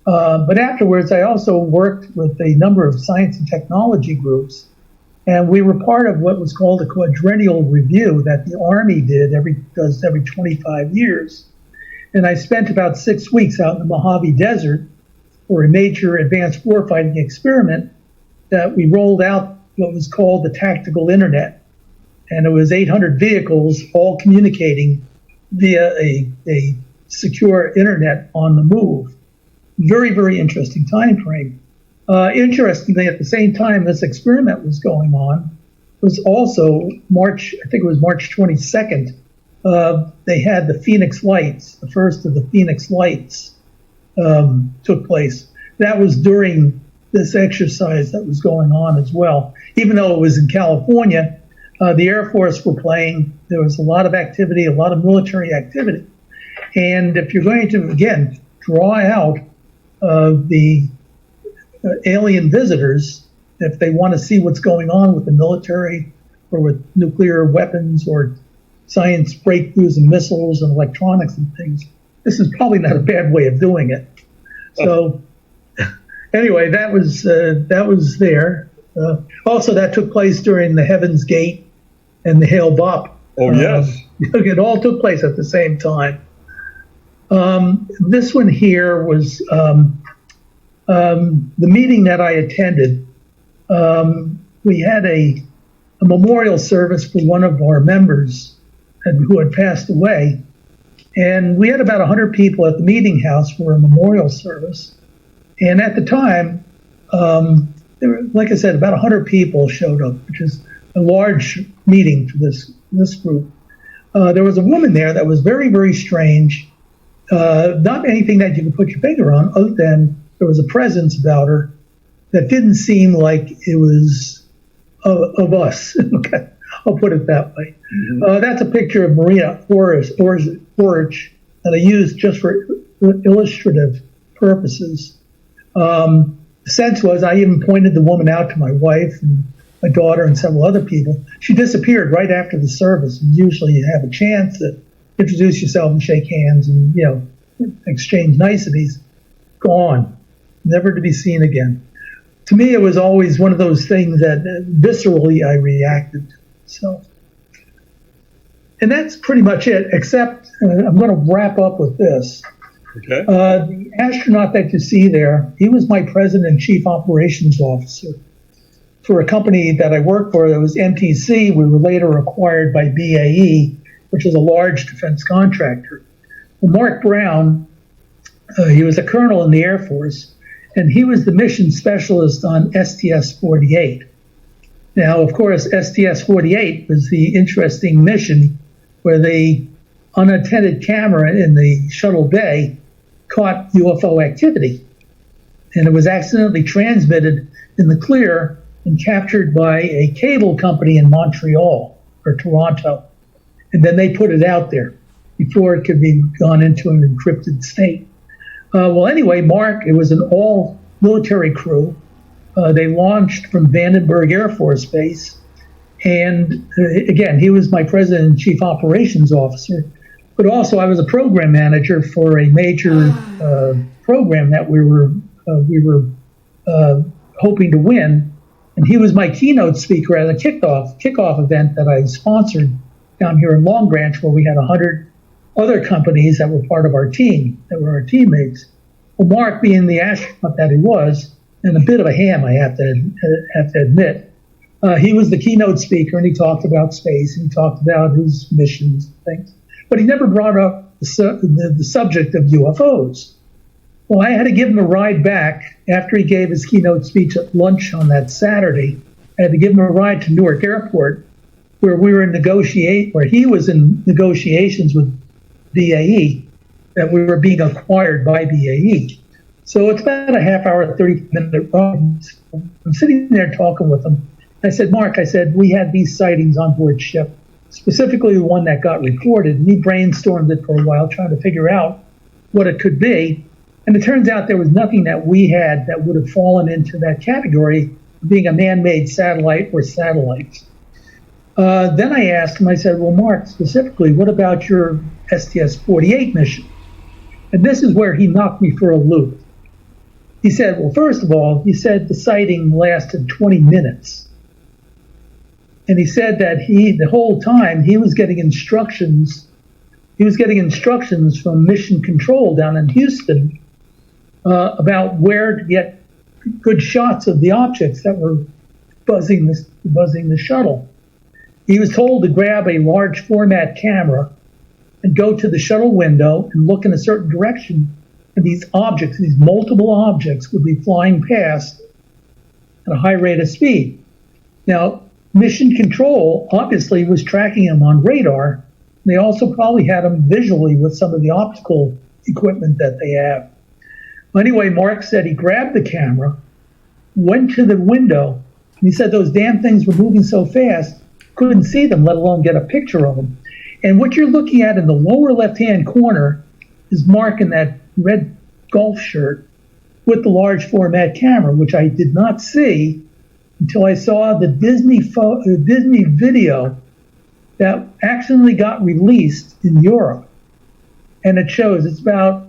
But afterwards, I also worked with a number of science and technology groups, and we were part of what was called a quadrennial review that the Army does every 25 years. And I spent about 6 weeks out in the Mojave Desert for a major advanced warfighting experiment that we rolled out what was called the tactical internet. And it was 800 vehicles all communicating via a secure internet on the move. Very, very interesting time frame. Interestingly, at the same time this experiment was going on, was also March 22nd, they had the Phoenix Lights, the first of the Phoenix Lights took place. That was during this exercise that was going on as well. Even though it was in California, the Air Force were playing. There was a lot of activity, a lot of military activity. And if you're going to, again, draw out the alien visitors, if they want to see what's going on with the military or with nuclear weapons or science breakthroughs and missiles and electronics and things, this is probably not a bad way of doing it. So anyway, that was there. Also, that took place during the Heaven's Gate and the Hale Bopp. Oh, yes. It all took place at the same time. This one here was the meeting that I attended. We had a memorial service for one of our members who had passed away. And we had about 100 people at the meeting house for a memorial service. And at the time, there were, like I said, about 100 people showed up, which is a large meeting for this group. There was a woman there that was very, very strange. Not anything that you could put your finger on, other than there was a presence about her that didn't seem like it was of us. Okay, I'll put it that way. Mm-hmm. That's a picture of Maria Orich that I used just for illustrative purposes. The sense was I even pointed the woman out to my wife and my daughter and several other people. She disappeared right after the service. And usually you have a chance to introduce yourself and shake hands and, exchange niceties. Gone. Never to be seen again. To me, it was always one of those things that viscerally I reacted to. So, and that's pretty much it, except I'm going to wrap up with this. Okay. The astronaut that you see there, he was my president and chief operations officer for a company that I worked for that was MTC. We were later acquired by BAE, which is a large defense contractor. Well, Mark Brown, he was a colonel in the Air Force, and he was the mission specialist on STS-48. Now, of course, STS-48 was the interesting mission where the unattended camera in the shuttle bay caught UFO activity. And it was accidentally transmitted in the clear and captured by a cable company in Montreal or Toronto. And then they put it out there before it could be gone into an encrypted state. Well, anyway, Mark, it was an all-military crew. They launched from Vandenberg Air Force Base. And again, he was my president and chief operations officer. But also, I was a program manager for a major program that we were hoping to win. And he was my keynote speaker at a kickoff event that I sponsored down here in Long Branch, where we had 100 other companies that were part of our team, that were our teammates. Well, Mark, being the astronaut that he was, and a bit of a ham, I have to admit, he was the keynote speaker, and he talked about space, and he talked about his missions and things. But he never brought up the subject of UFOs. Well, I had to give him a ride back after he gave his keynote speech at lunch on that Saturday. I had to give him a ride to Newark Airport, where he was in negotiations with BAE, that we were being acquired by BAE. So it's about a half hour, 30-minute ride. I'm sitting there talking with him. I said, Mark, we had these sightings on board ship, specifically the one that got reported. And he brainstormed it for a while, trying to figure out what it could be. And it turns out there was nothing that we had that would have fallen into that category of being a man-made satellite or satellites. Then I asked him, I said, well, Mark, specifically, what about your STS-48 mission? And this is where he knocked me for a loop. He said, well, first of all, he said the sighting lasted 20 minutes. And he said that the whole time he was getting instructions. He was getting instructions from Mission Control down in Houston about where to get good shots of the objects that were buzzing the shuttle. He was told to grab a large format camera and go to the shuttle window and look in a certain direction, and these multiple objects, would be flying past at a high rate of speed. Now, Mission Control obviously was tracking them on radar. They also probably had them visually with some of the optical equipment that they have. Anyway, Mark said he grabbed the camera, went to the window, and he said those damn things were moving so fast, couldn't see them, let alone get a picture of them. And what you're looking at in the lower left-hand corner is Mark in that red golf shirt with the large format camera, which I did not see until I saw the Disney video that accidentally got released in Europe. and it shows it's about,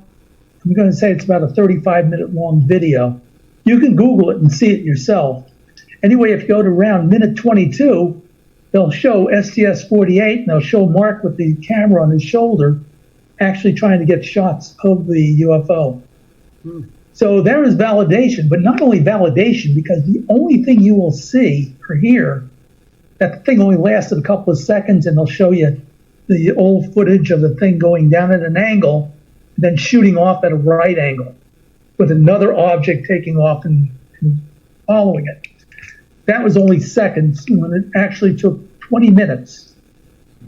I'm going to say it's about a 35-minute long video. You can Google it and see it yourself. Anyway, if you go to around minute 22, they'll show STS-48, and they'll show Mark with the camera on his shoulder actually trying to get shots of the UFO. So there is validation, but not only validation, because the only thing you will see or hear, that thing only lasted a couple of seconds, and they'll show you the old footage of the thing going down at an angle, then shooting off at a right angle with another object taking off and following it. That was only seconds when it actually took 20 minutes.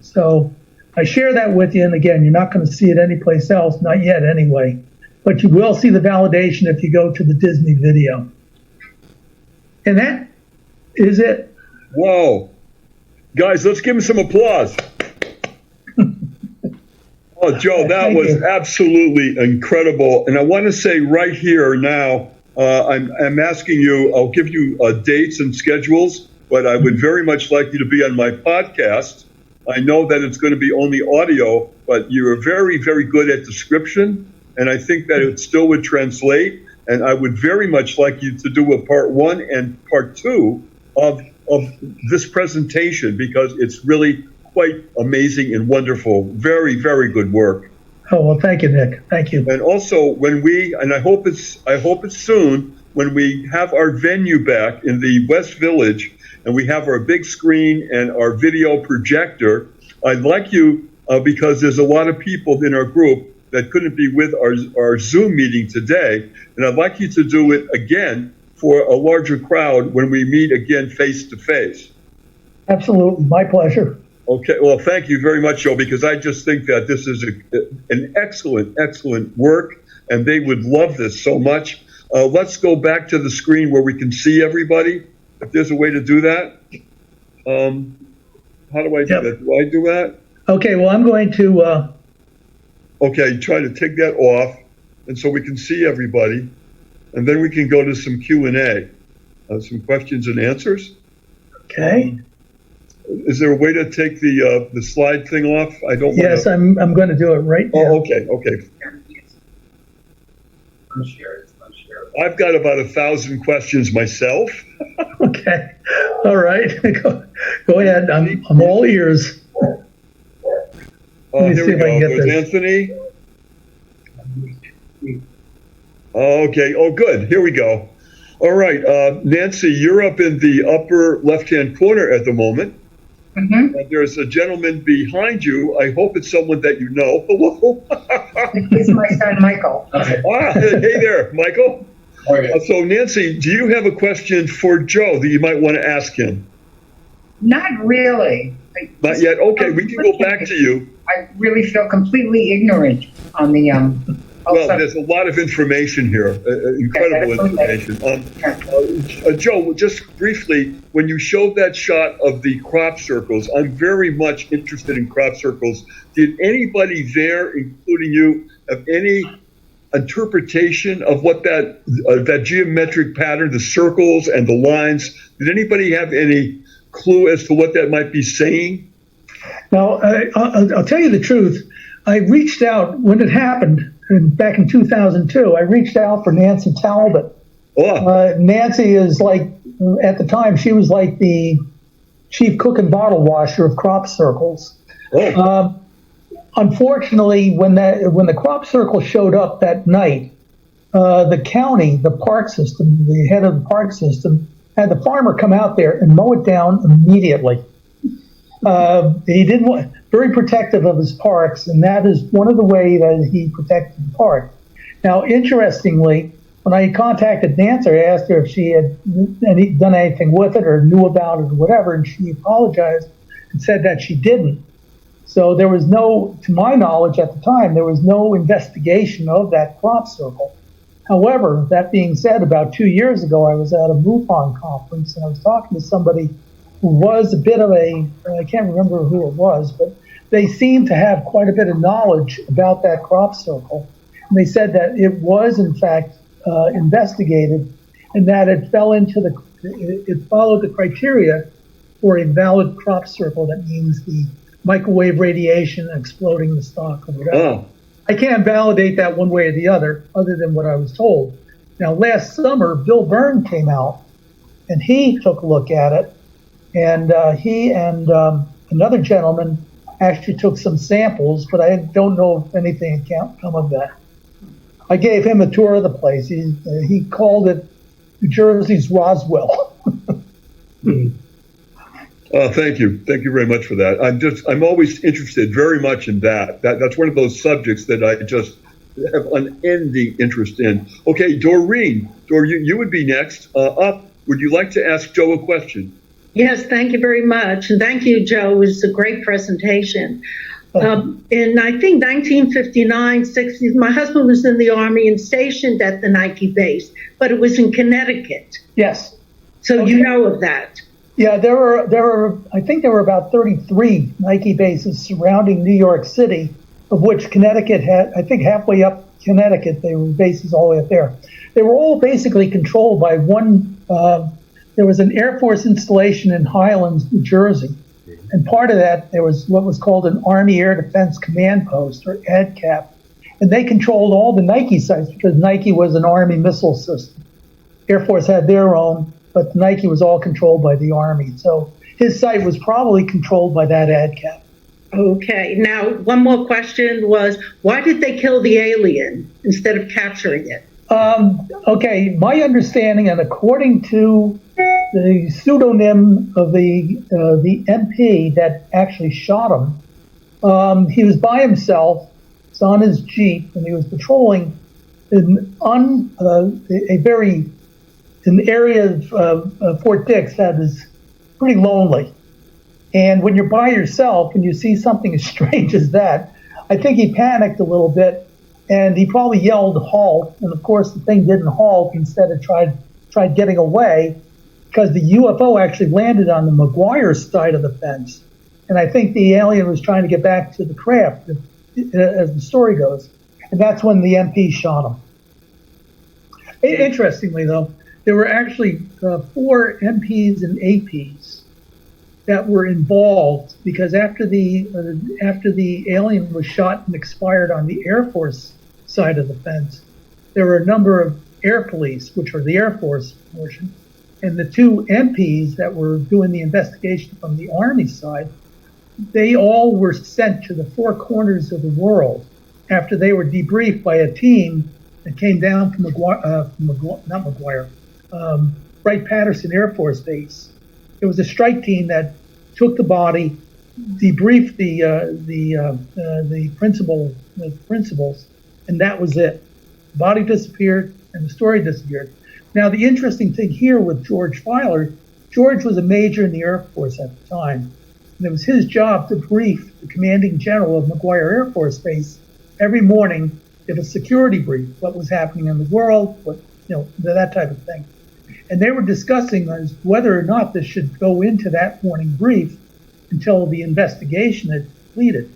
So I share that with you, and again, you're not going to see it anyplace else, not yet anyway. But you will see the validation if you go to the Disney video. And that is it. Whoa. Guys, let's give him some applause. Oh, Joe, that was absolutely incredible. And I want to say right here now, I'm asking you, I'll give you dates and schedules, but I would very much like you to be on my podcast. I know that it's going to be only audio, but you're very, very good at description. And I think that it still would translate. And I would very much like you to do a part 1 and part 2 of this presentation, because it's really quite amazing and wonderful. Very, very good work. Oh, well, thank you, Nick. Thank you. And also, when we, and I hope it's soon, when we have our venue back in the West Village, and we have our big screen and our video projector, I'd like you, because there's a lot of people in our group that couldn't be with our Zoom meeting today, and I'd like you to do it again for a larger crowd when we meet again face to face. Absolutely, my pleasure. Okay, well, thank you very much, Joe, because I just think that this is an excellent, excellent work, and they would love this so much. Let's go back to the screen where we can see everybody, if there's a way to do that. How do I do that? Do I do that? Okay, well, I'm going to... Okay, try to take that off, and so we can see everybody, and then we can go to some Q&A, some questions and answers. Okay. Is there a way to take the slide thing off? I don't. Yes, I'm going to do it right now. Oh, okay. I've got about 1,000 questions myself. Okay. All right. Go ahead. I'm all ears. Here we go. There's Anthony. Okay. Oh, good. Here we go. All right. Nancy, you're up in the upper left-hand corner at the moment. Mm-hmm. And there's a gentleman behind you. I hope it's someone that you know. Hello. It's my son, Michael. Hey there, Michael. Okay. So, Nancy, do you have a question for Joe that you might want to ask him? Not really. Not yet? Okay, we can go back to you. I really feel completely ignorant on the well, there's a lot of information here, incredible information. Joe, just briefly, when you showed that shot of the crop circles, I'm very much interested in crop circles. Did anybody there, including you, have any interpretation of what that geometric pattern, the circles and the lines, did anybody have any clue as to what that might be saying? Now, I'll tell you the truth. I reached out when it happened back in 2002. I reached out for Nancy Talbot. Oh. Nancy is like, at the time, she was like the chief cook and bottle washer of crop circles. Oh. Unfortunately, when the crop circle showed up that night, the county, the park system, the head of the park system, had the farmer come out there and mow it down immediately. He didn't want, very protective of his parks, and that is one of the ways that he protected the park. Now, interestingly, when I contacted Nancy, I asked her if she had done anything with it or knew about it or whatever, and she apologized and said that she didn't. So there was no, to my knowledge at the time, there was no investigation of that crop circle. However, that being said, about 2 years ago, I was at a MUFON conference, and I was talking to somebody who was a bit of I can't remember who it was, but they seemed to have quite a bit of knowledge about that crop circle. And they said that it was, in fact, investigated, and that it it followed the criteria for a valid crop circle. That means the microwave radiation exploding the stalk or whatever. Oh. I can't validate that one way or the other than what I was told. Now, last summer, Bill Byrne came out and he took a look at it, and he and another gentleman actually took some samples, but I don't know if anything can come of that. I gave him a tour of the place. He called it New Jersey's Roswell. Thank you. Thank you very much for that. I'm always interested very much in that. That's one of those subjects that I just have unending interest in. Okay, Doreen, you would be next up. Would you like to ask Joe a question? Yes, thank you very much. And thank you, Joe. It was a great presentation. In, I think, 1959, 60s, my husband was in the Army and stationed at the Nike base, but it was in Connecticut. Yes. So Okay. you know of that. Yeah, I think there were about 33 Nike bases surrounding New York City, of which Connecticut had, I think halfway up Connecticut, there were bases all the way up there. They were all basically controlled by one, there was an Air Force installation in Highlands, New Jersey. And part of that, there was what was called an Army Air Defense Command Post, or ADCAP. And they controlled all the Nike sites because Nike was an Army missile system. Air Force had their own, but Nike was all controlled by the Army. So his site was probably controlled by that ADCAP. Okay. Now, one more question was, why did they kill the alien instead of capturing it? Okay, my understanding, and according to the pseudonym of the MP that actually shot him, he was by himself. It's on his Jeep, and he was patrolling an area of Fort Dix that is pretty lonely. And when you're by yourself and you see something as strange as that, I think he panicked a little bit, and he probably yelled halt. And of course, the thing didn't halt. Instead, it tried getting away, because the UFO actually landed on the McGuire side of the fence. And I think the alien was trying to get back to the craft, as the story goes. And that's when the MP shot him. Interestingly, though, there were actually 4 MPs and APs that were involved, because after the alien was shot and expired on the Air Force side of the fence, there were a number of air police, which were the Air Force portion, and the 2 MPs that were doing the investigation from the Army side. They all were sent to the 4 corners of the world after they were debriefed by a team that came down from Wright-Patterson Air Force Base. It was a strike team that took the body, debriefed the principals, and that was it. The body disappeared, and the story disappeared. Now, the interesting thing here with George Filer, George was a major in the Air Force at the time, and it was his job to brief the commanding general of McGuire Air Force Base every morning, give a security brief, what was happening in the world, that type of thing. And they were discussing as whether or not this should go into that morning brief until the investigation had completed.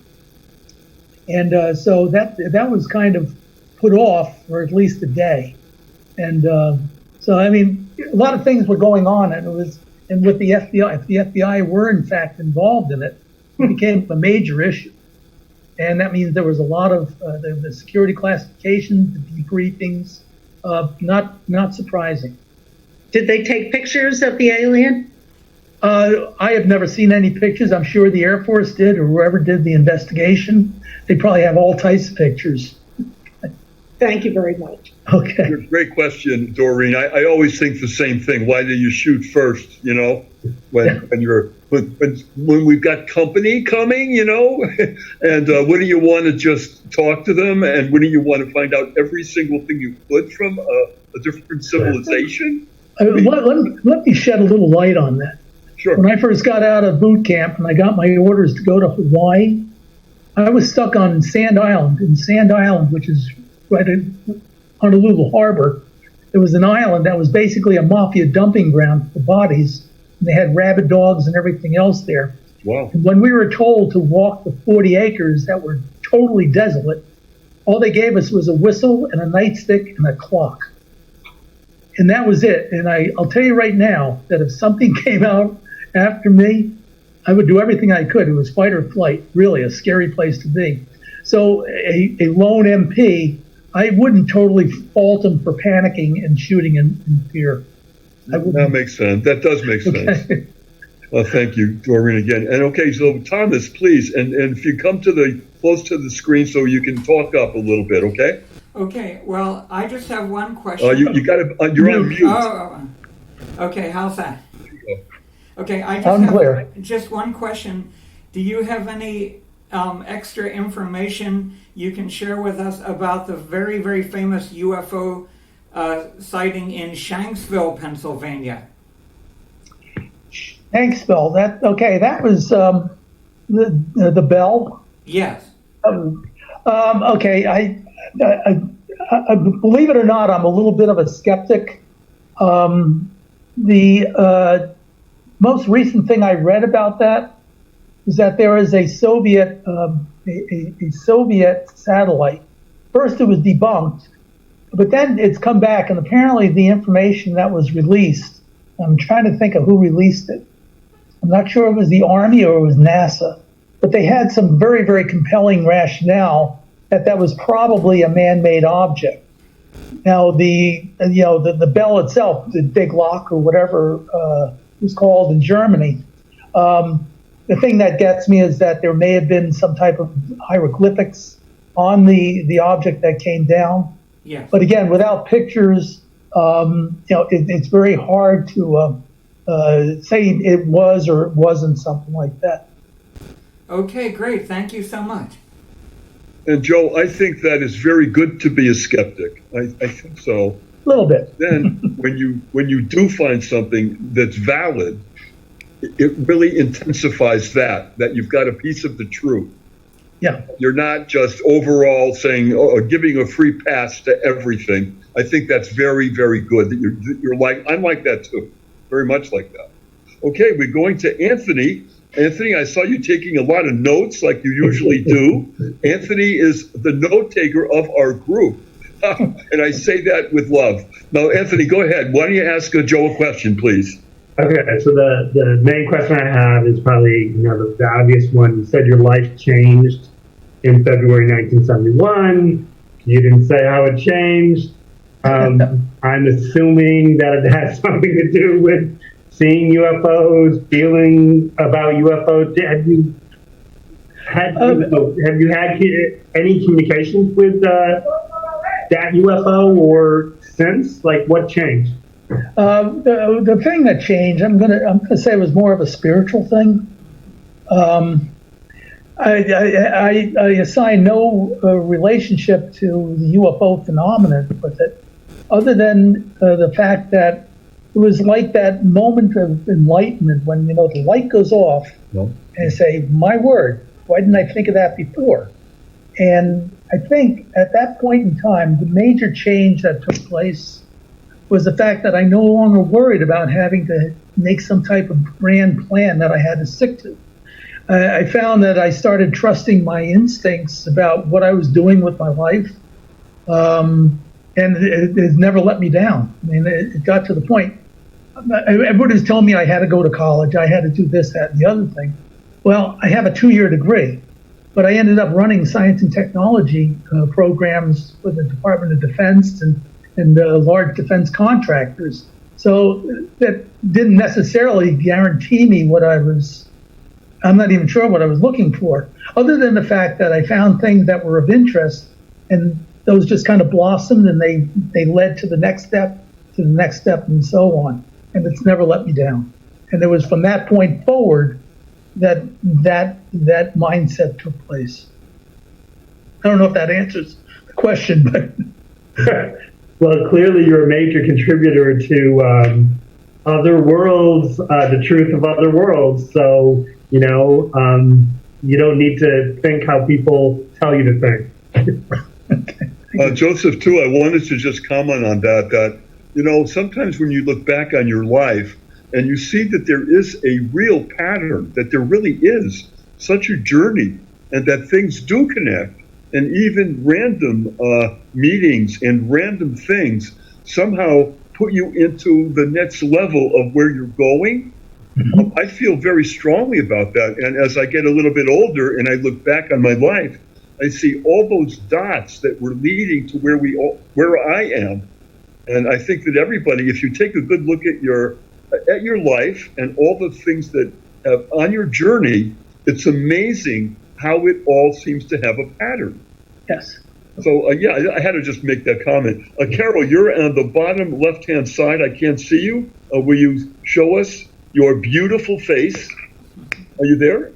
And so that was kind of put off for at least a day. And so, I mean, a lot of things were going on, and with the FBI, if the FBI were in fact involved in it, it became a major issue. And that means there was a lot of the security classifications, the debriefings, not surprising. Did they take pictures of the alien? I have never seen any pictures. I'm sure the Air Force did, or whoever did the investigation. They probably have all types of pictures. Thank you very much. Okay. Great question, Doreen. I always think the same thing. Why do you shoot first? When we've got company coming, and wouldn't you want to just talk to them, and wouldn't you want to find out every single thing you could from a different civilization? Let me shed a little light on that. Sure. When I first got out of boot camp and I got my orders to go to Hawaii, I was stuck on Sand Island. In Sand Island, which is right in Honolulu Harbor, there was an island that was basically a mafia dumping ground for bodies. And they had rabid dogs and everything else there. Wow. And when we were told to walk the 40 acres that were totally desolate, all they gave us was a whistle and a nightstick and a clock. And that was it. And I'll tell you right now that if something came out after me, I would do everything I could. It was fight or flight, really a scary place to be. So a lone MP, I wouldn't totally fault him for panicking and shooting in fear. That makes sense. That does make sense. Okay. Thank you, Doreen, again. And okay, so Thomas, please, and if you come to close to the screen so you can talk up a little bit, okay? Okay, well, I just have one question. You got to. You're on mute. Oh, okay, how's that? Okay, I just Unclear. have just one question. Do you have any extra information you can share with us about the very, very famous UFO sighting in Shanksville, Pennsylvania? Hanksville, that was the bell. Yes. Okay, I believe it or not, I'm a little bit of a skeptic. The most recent thing I read about that is that there is a Soviet Soviet satellite. First, it was debunked, but then it's come back, and apparently the information that was released. I'm trying to think of who released it. I'm not sure if it was the Army or it was NASA, but they had some very, very compelling rationale that was probably a man-made object. Now, the bell itself, the big lock or whatever it was called in Germany, the thing that gets me is that there may have been some type of hieroglyphics on the object that came down. Yes. But again, without pictures, it's very hard to say it was or it wasn't something like that. Okay, great. Thank you so much. And Joe, I think that is very good to be a skeptic. I think so. A little bit. Then, when you do find something that's valid, it really intensifies that you've got a piece of the truth. Yeah. You're not just overall saying or giving a free pass to everything. I think that's very, very good. That you're like, I'm like that too, very much like that. Okay, we're going to Anthony. Anthony, I saw you taking a lot of notes like you usually do. Anthony is the note taker of our group. And I say that with love. Now, Anthony, go ahead. Why don't you ask Joe a question, please? Okay, so the main question I have is probably the obvious one. You said your life changed in February 1971. You didn't say how it changed. I'm assuming that it has something to do with seeing UFOs, feeling about UFOs. Have you had any communications with that UFO or since? Like, what changed? The thing that changed, I'm gonna say, it was more of a spiritual thing. I assign no relationship to the UFO phenomenon with it, other than the fact that it was like that moment of enlightenment when the light goes off, and say, "My word, why didn't I think of that before?" And I think at that point in time, the major change that took place was the fact that I no longer worried about having to make some type of grand plan that I had to stick to. I found that I started trusting my instincts about what I was doing with my life, and it never let me down. I mean, it got to the point. Everybody's telling me I had to go to college, I had to do this, that, and the other thing. Well, I have a 2-year degree, but I ended up running science and technology programs for the Department of Defense and large defense contractors. So that didn't necessarily guarantee me I'm not even sure what I was looking for, other than the fact that I found things that were of interest, and those just kind of blossomed, and they led to the next step, and so on. And it's never let me down. And it was from that point forward that mindset took place. I don't know if that answers the question, but... Well, clearly you're a major contributor to Other Worlds, the truth of Other Worlds. So, you don't need to think how people tell you to think. Joseph, too, I wanted to just comment on that, sometimes when you look back on your life and you see that there is a real pattern, that there really is such a journey, and that things do connect, and even random meetings and random things somehow put you into the next level of where you're going. Mm-hmm. I feel very strongly about that. And as I get a little bit older and I look back on my life, I see all those dots that were leading to where I am. And I think that everybody, if you take a good look at your life and all the things that on your journey, it's amazing how it all seems to have a pattern. Yes. So yeah, I had to just make that comment. Carol, you're on the bottom left-hand side. I can't see you. Will you show us your beautiful face? Are you there?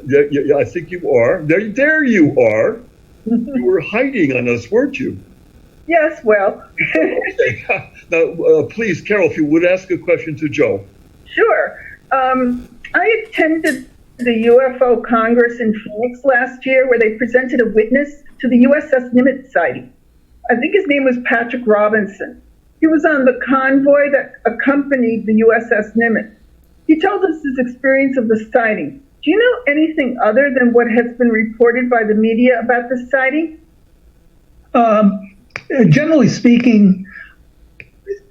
Yeah, I think you are. There you are. You were hiding on us, weren't you? Yes, well. Okay. Now, please, Carol, if you would ask a question to Joe. Sure. I attended the UFO Congress in Phoenix last year where they presented a witness to the USS Nimitz sighting. I think his name was Patrick Robinson. He was on the convoy that accompanied the USS Nimitz. He told us his experience of the sighting. Do you know anything other than what has been reported by the media about the sighting? Generally speaking,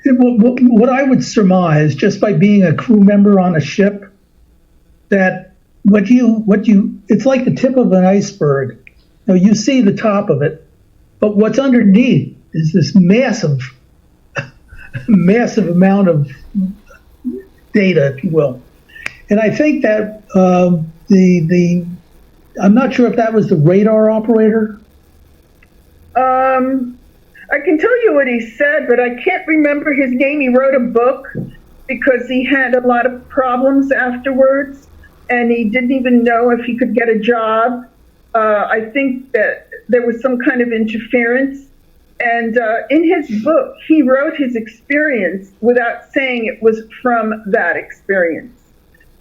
what I would surmise, just by being a crew member on a ship, that it's like the tip of an iceberg. Now, you see the top of it, but what's underneath is this massive amount of data, if you will. And I think that I'm not sure if that was the radar operator. I can tell you what he said, but I can't remember his name. He wrote a book because he had a lot of problems afterwards, and he didn't even know if he could get a job. I think that there was some kind of interference. And in his book, he wrote his experience without saying it was from that experience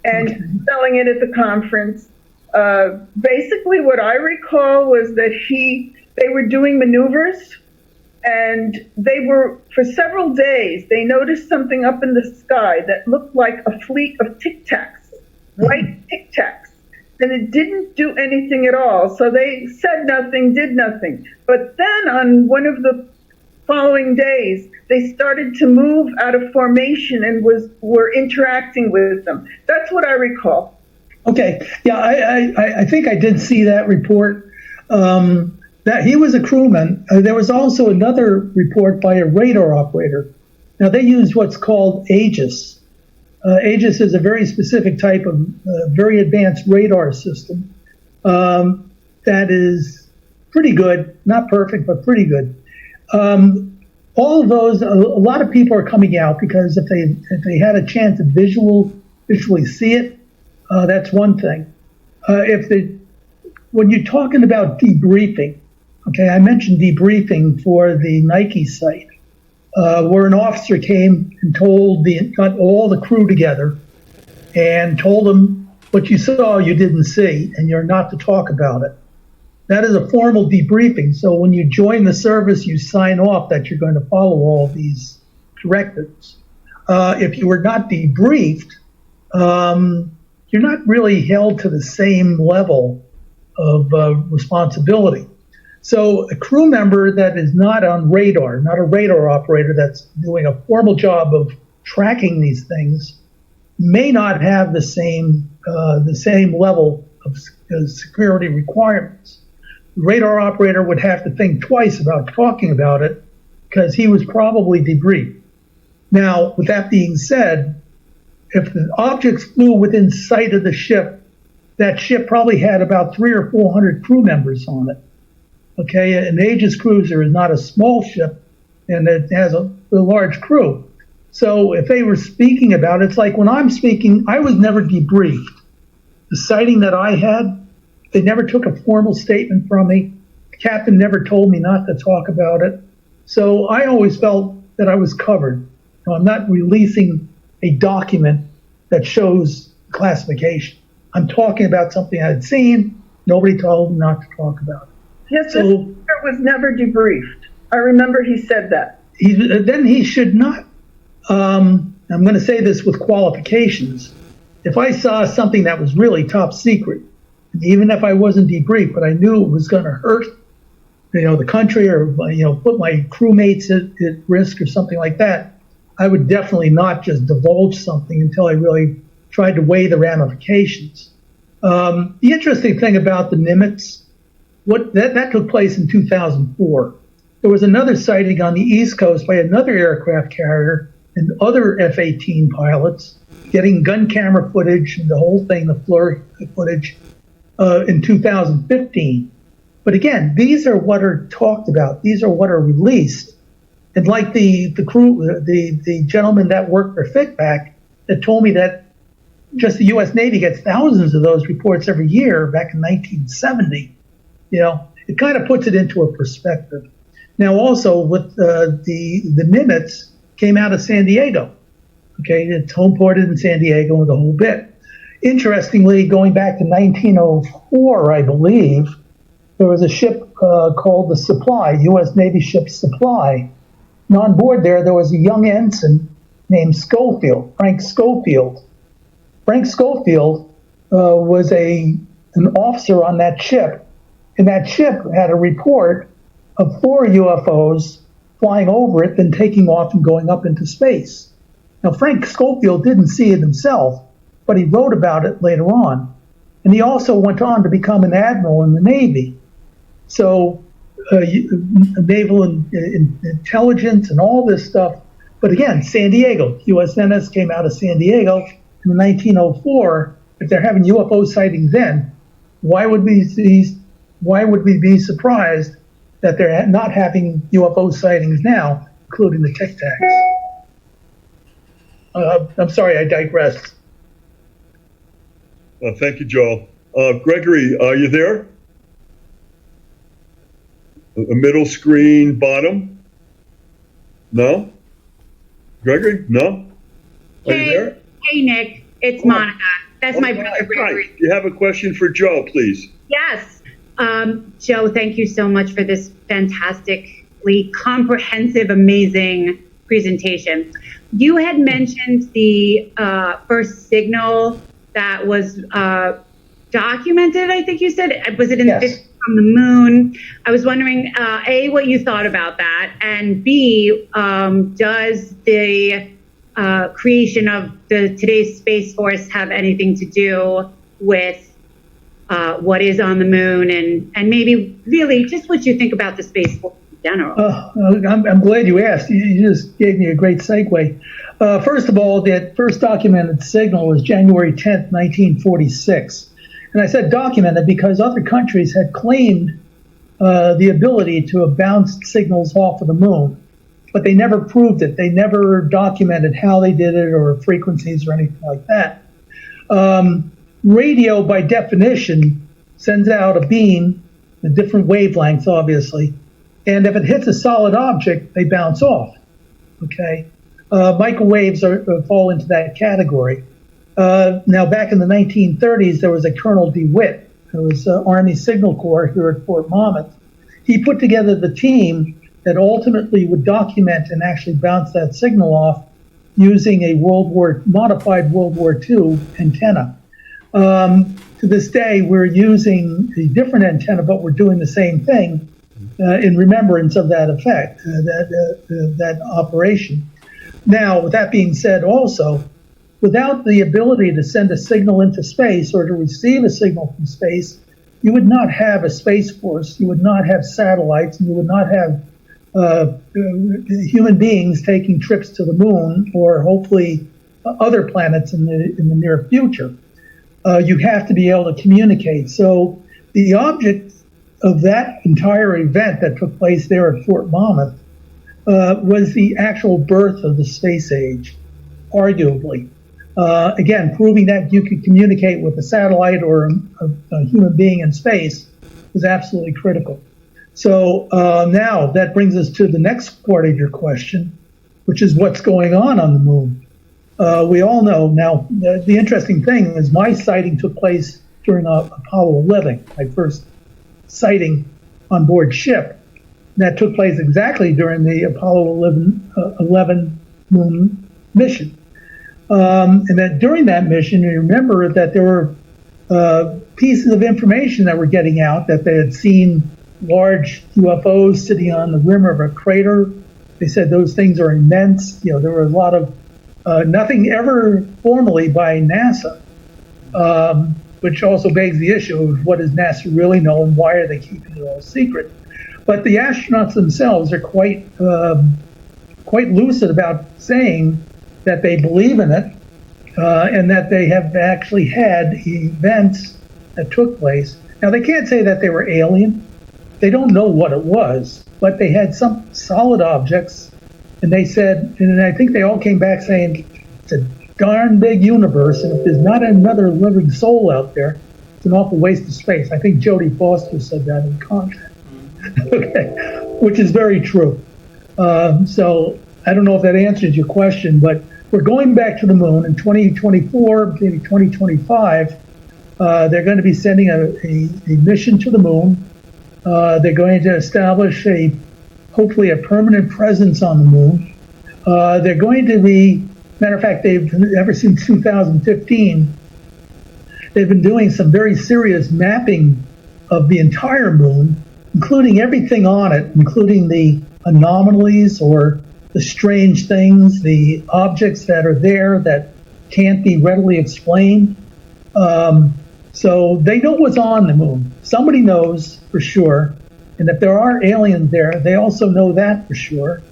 and selling it at the conference. Basically, what I recall was that they were doing maneuvers, and they were, for several days, they noticed something up in the sky that looked like a fleet of Tic Tacs, white Tic Tacs. And it didn't do anything at all. So they said nothing, did nothing. But then on one of the following days, they started to move out of formation and were interacting with them. That's what I recall. Okay. Yeah, I think I did see that report. That he was a crewman. There was also another report by a radar operator. Now, they used what's called Aegis. Aegis is a very specific type of very advanced radar system that is pretty good, not perfect, but pretty good. All of those, a lot of people are coming out because if they had a chance to visually see it, that's one thing. When you're talking about debriefing, okay, I mentioned debriefing for the Nike site. Where an officer came and got all the crew together and told them what you saw you didn't see and you're not to talk about it. That is a formal debriefing. So when you join the service, you sign off that you're going to follow all these directives. If you were not debriefed, you're not really held to the same level of responsibility. So a crew member that is not on radar, not a radar operator that's doing a formal job of tracking these things, may not have the same level of security requirements. The radar operator would have to think twice about talking about it because he was probably debriefed. Now, with that being said, if the objects flew within sight of the ship, that ship probably had about 300 or 400 crew members on it. Okay, an Aegis cruiser is not a small ship, and it has a large crew. So if they were speaking about it, it's like when I'm speaking, I was never debriefed. The sighting that I had, they never took a formal statement from me. The captain never told me not to talk about it. So I always felt that I was covered. So I'm not releasing a document that shows classification. I'm talking about something I had seen. Nobody told me not to talk about it. Yes, so, the speaker was never debriefed. I remember he said that. Then he should not. I'm going to say this with qualifications. If I saw something that was really top secret, even if I wasn't debriefed, but I knew it was going to hurt, the country or put my crewmates at risk or something like that, I would definitely not just divulge something until I really tried to weigh the ramifications. The interesting thing about the Nimitz that took place in 2004. There was another sighting on the East Coast by another aircraft carrier and other F-18 pilots getting gun camera footage and the whole thing, the FLIR footage, in 2015. But again, these are what are talked about. These are what are released. And like the gentleman that worked for FITBAC that told me that just the U.S. Navy gets thousands of those reports every year back in 1970. It kind of puts it into a perspective. Now, also, with the Nimitz came out of San Diego. Okay, it's homeported in San Diego with the whole bit. Interestingly, going back to 1904, I believe, there was a ship called the Supply, U.S. Navy ship Supply. And on board there was a young ensign named Schofield, Frank Schofield. Frank Schofield was an officer on that ship, and that ship had a report of 4 UFOs flying over it, then taking off and going up into space. Now, Frank Schofield didn't see it himself, but he wrote about it later on. And he also went on to become an admiral in the Navy. So, naval intelligence and all this stuff. But again, San Diego, USNS came out of San Diego in 1904. If they're having UFO sightings then, why would we be surprised that they're not having UFO sightings now, including the Tic Tacs? I'm sorry, I digressed. Thank you, Joel. Gregory, are you there? The middle screen, bottom? No? Gregory? No? Are you there? Hey, Nick. It's Monica. That's my brother, Gregory. Hi. You have a question for Joe, please. Yes. Joe, thank you so much for this fantastically comprehensive, amazing presentation. You had mentioned the first signal that was documented, I think you said. Was it in Yes. from the moon? I was wondering, A, what you thought about that, and B, does the creation of today's Space Force have anything to do with what is on the moon, and maybe really just what you think about the Space Force in general? I'm glad you asked. You just gave me a great segue. First of all, that first documented signal was January 10th, 1946. And I said documented because other countries had claimed the ability to have bounced signals off of the moon, but they never proved it. They never documented how they did it or frequencies or anything like that. Radio, by definition, sends out a beam, a different wavelengths, obviously, and if it hits a solid object, they bounce off. Okay, microwaves fall into that category. Now, back in the 1930s, there was a Colonel DeWitt, who was Army Signal Corps here at Fort Monmouth. He put together the team that ultimately would document and actually bounce that signal off using a modified World War II antenna. To this day, we're using a different antenna, but we're doing the same thing in remembrance of that effect, that operation. Now, with that being said, also, without the ability to send a signal into space or to receive a signal from space, you would not have a Space Force, you would not have satellites, and you would not have human beings taking trips to the moon or hopefully other planets in the near future. You have to be able to communicate. So the object of that entire event that took place there at Fort Monmouth was the actual birth of the space age, arguably. Again, proving that you could communicate with a satellite or a human being in space was absolutely critical. So now that brings us to the next part of your question, which is what's going on the moon. We all know now, the interesting thing is my sighting took place during Apollo 11, my first sighting on board ship. And that took place exactly during the Apollo 11 moon mission. And that during that mission, you remember that there were pieces of information that were getting out that they had seen large UFOs sitting on the rim of a crater. They said those things are immense. There were a lot of nothing ever formally by NASA which also begs the issue of what does NASA really know and why are they keeping it all secret? But the astronauts themselves are quite lucid about saying that they believe in it and that they have actually had events that took place. Now, they can't say that they were alien. They don't know what it was, but they had some solid objects, and they said, and I think they all came back saying, it's a darn big universe, and if there's not another living soul out there, it's an awful waste of space. I think Jodie Foster said that in content, okay, which is very true. So I don't know if that answers your question, but we're going back to the moon in 2024, maybe 2025. They're going to be sending a mission to the moon. They're going to establish hopefully a permanent presence on the moon. They're going to be, matter of fact, they've, ever since 2015, they've been doing some very serious mapping of the entire moon, including everything on it, including the anomalies or the strange things, the objects that are there that can't be readily explained. So they know what's on the moon. Somebody knows for sure. And if there are aliens there, they also know that for sure.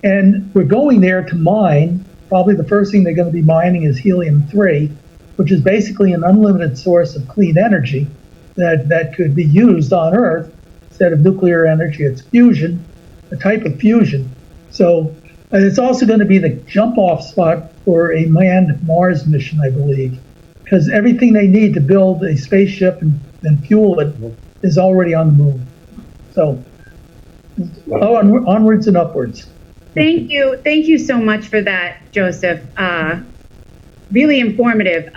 And we're going there to mine. Probably the first thing they're going to be mining is helium-3, which is basically an unlimited source of clean energy that could be used on Earth instead of nuclear energy. It's fusion, a type of fusion. So it's also going to be the jump-off spot for a manned Mars mission, I believe, because everything they need to build a spaceship and fuel it is already on the moon. So onwards and upwards. Thank you so much for that, Joseph. Really informative.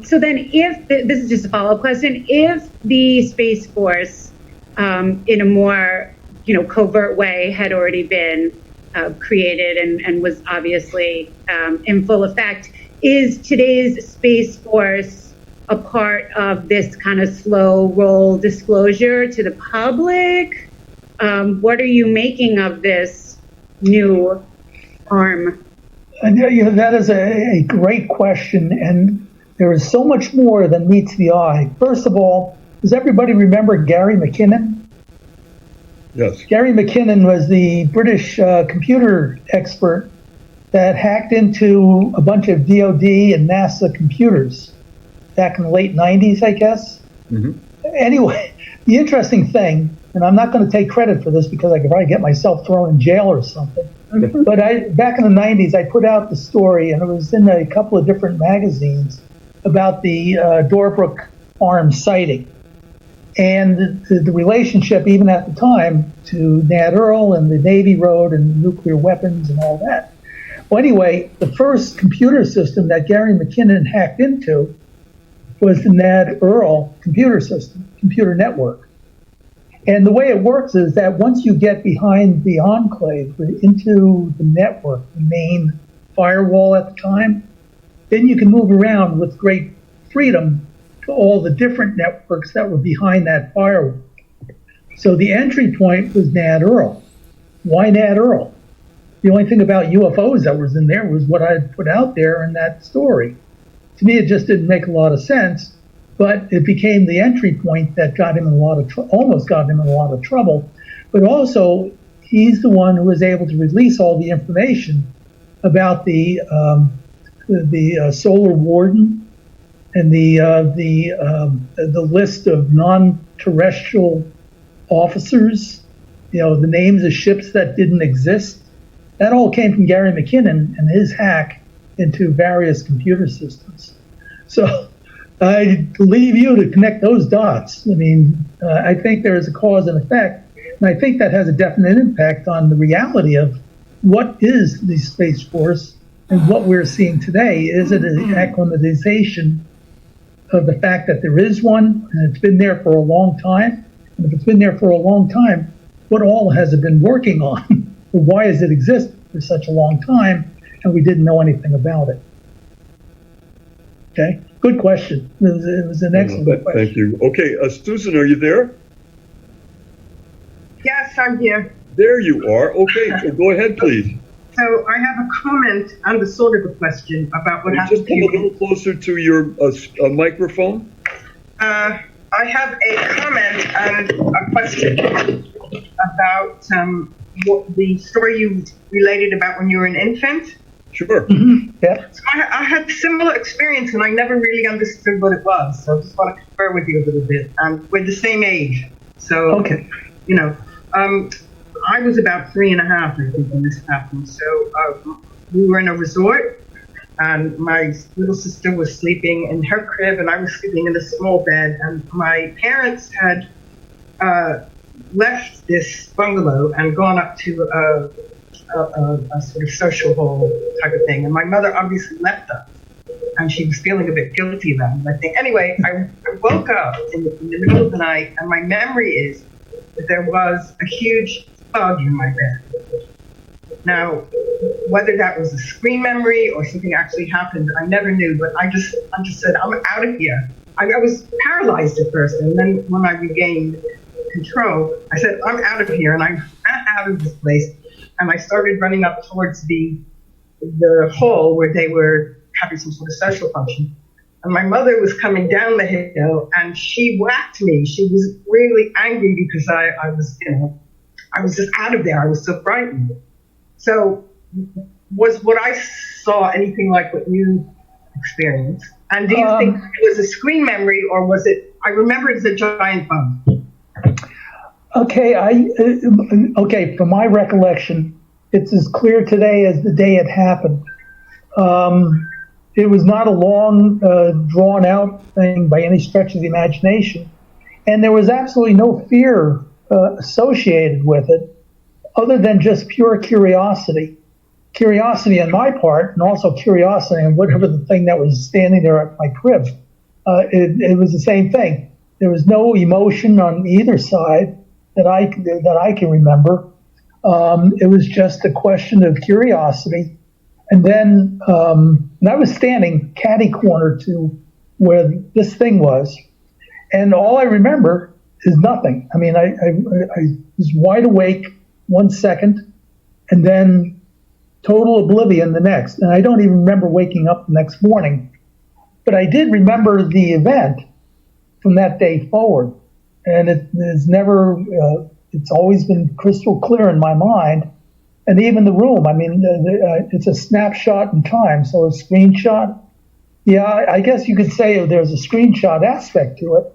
So then, if this is just a follow-up question, if the Space Force, in a more covert way, had already been created and was obviously in full effect, is today's Space Force a part of this kind of slow roll disclosure to the public? What are you making of this new arm? And that is a great question, and there is so much more than meets the eye. First of all, does everybody remember Gary McKinnon? Yes. Gary McKinnon was the British computer expert that hacked into a bunch of DoD and NASA computers back in the late 90s, I guess. Mm-hmm. Anyway, the interesting thing, and I'm not going to take credit for this because I could probably get myself thrown in jail or something, but back in the 90s, I put out the story, and it was in a couple of different magazines, about the Dorbrook Farm sighting. And the relationship, even at the time, to Nat Earl and the Navy Road and nuclear weapons and all that. Well, anyway, the first computer system that Gary McKinnon hacked into was the Nat Earl computer system, computer network. And the way it works is that once you get behind the enclave into the network, the main firewall at the time, then you can move around with great freedom to all the different networks that were behind that firewall. So the entry point was Nat Earl. Why Nat Earl? The only thing about UFOs that was in there was what I put out there in that story. To me, it just didn't make a lot of sense, but it became the entry point that got him in a lot of almost got him in a lot of trouble. But also, he's the one who was able to release all the information about the solar warden and the list of non-terrestrial officers, the names of ships that didn't exist. That all came from Gary McKinnon and his hack into various computer systems. So I leave you to connect those dots. I mean, I think there is a cause and effect, and I think that has a definite impact on the reality of what is the Space Force and what we're seeing today. Is it an acclimatization of the fact that there is one and it's been there for a long time? And if it's been there for a long time, what all has it been working on? Why does it exist for such a long time and we didn't know anything about it? Okay, good question. It was an excellent question. Thank you. Okay, Susan, are you there? Yes, I'm here. There you are. Okay, so go ahead, please. So I have a comment on the sort of a question about what happened Just come a little closer to your microphone. I have a comment and a question about what the story you related about when you were an infant. Sure. Yeah. So I had similar experience and I never really understood what it was. So I just want to confer with you a little bit. We're the same age. So, Okay. you know, I was about 3.5, I think, when this happened. So we were in a resort and my little sister was sleeping in her crib and I was sleeping in a small bed. And my parents had left this bungalow and gone up to a sort of social hall type of thing. And my mother obviously left us and she was feeling a bit guilty about it, I think. Anyway, I woke up in the middle of the night and my memory is that there was a huge bug in my bed. Now, whether that was a screen memory or something actually happened, I never knew, but I just said, I'm out of here. I was paralyzed at first, and then when I regained control, I said, I'm out of here, and I ran out of this place, and I started running up towards the hall where they were having some sort of social function. And my mother was coming down the hill, and she whacked me. She was really angry because I was, I was just out of there. I was so frightened. So was what I saw anything like what you experienced? And do you think it was a screen memory or was it, I remember it's a giant bug. Okay, okay, from my recollection, it's as clear today as the day it happened. It was not a long, drawn-out thing by any stretch of the imagination, and there was absolutely no fear associated with it, other than just pure curiosity. Curiosity on my part, and also curiosity on whatever the thing that was standing there at my crib. It was the same thing. There was no emotion on either side that I can remember. It was just a question of curiosity. And then and I was standing catty corner to where this thing was, and all I remember is nothing. I mean, I was wide awake 1 second, and then total oblivion the next. And I don't even remember waking up the next morning. But I did remember the event from that day forward. And it is never, it's always been crystal clear in my mind. And even the room, I mean, it's a snapshot in time. So a screenshot, yeah, I guess you could say there's a screenshot aspect to it,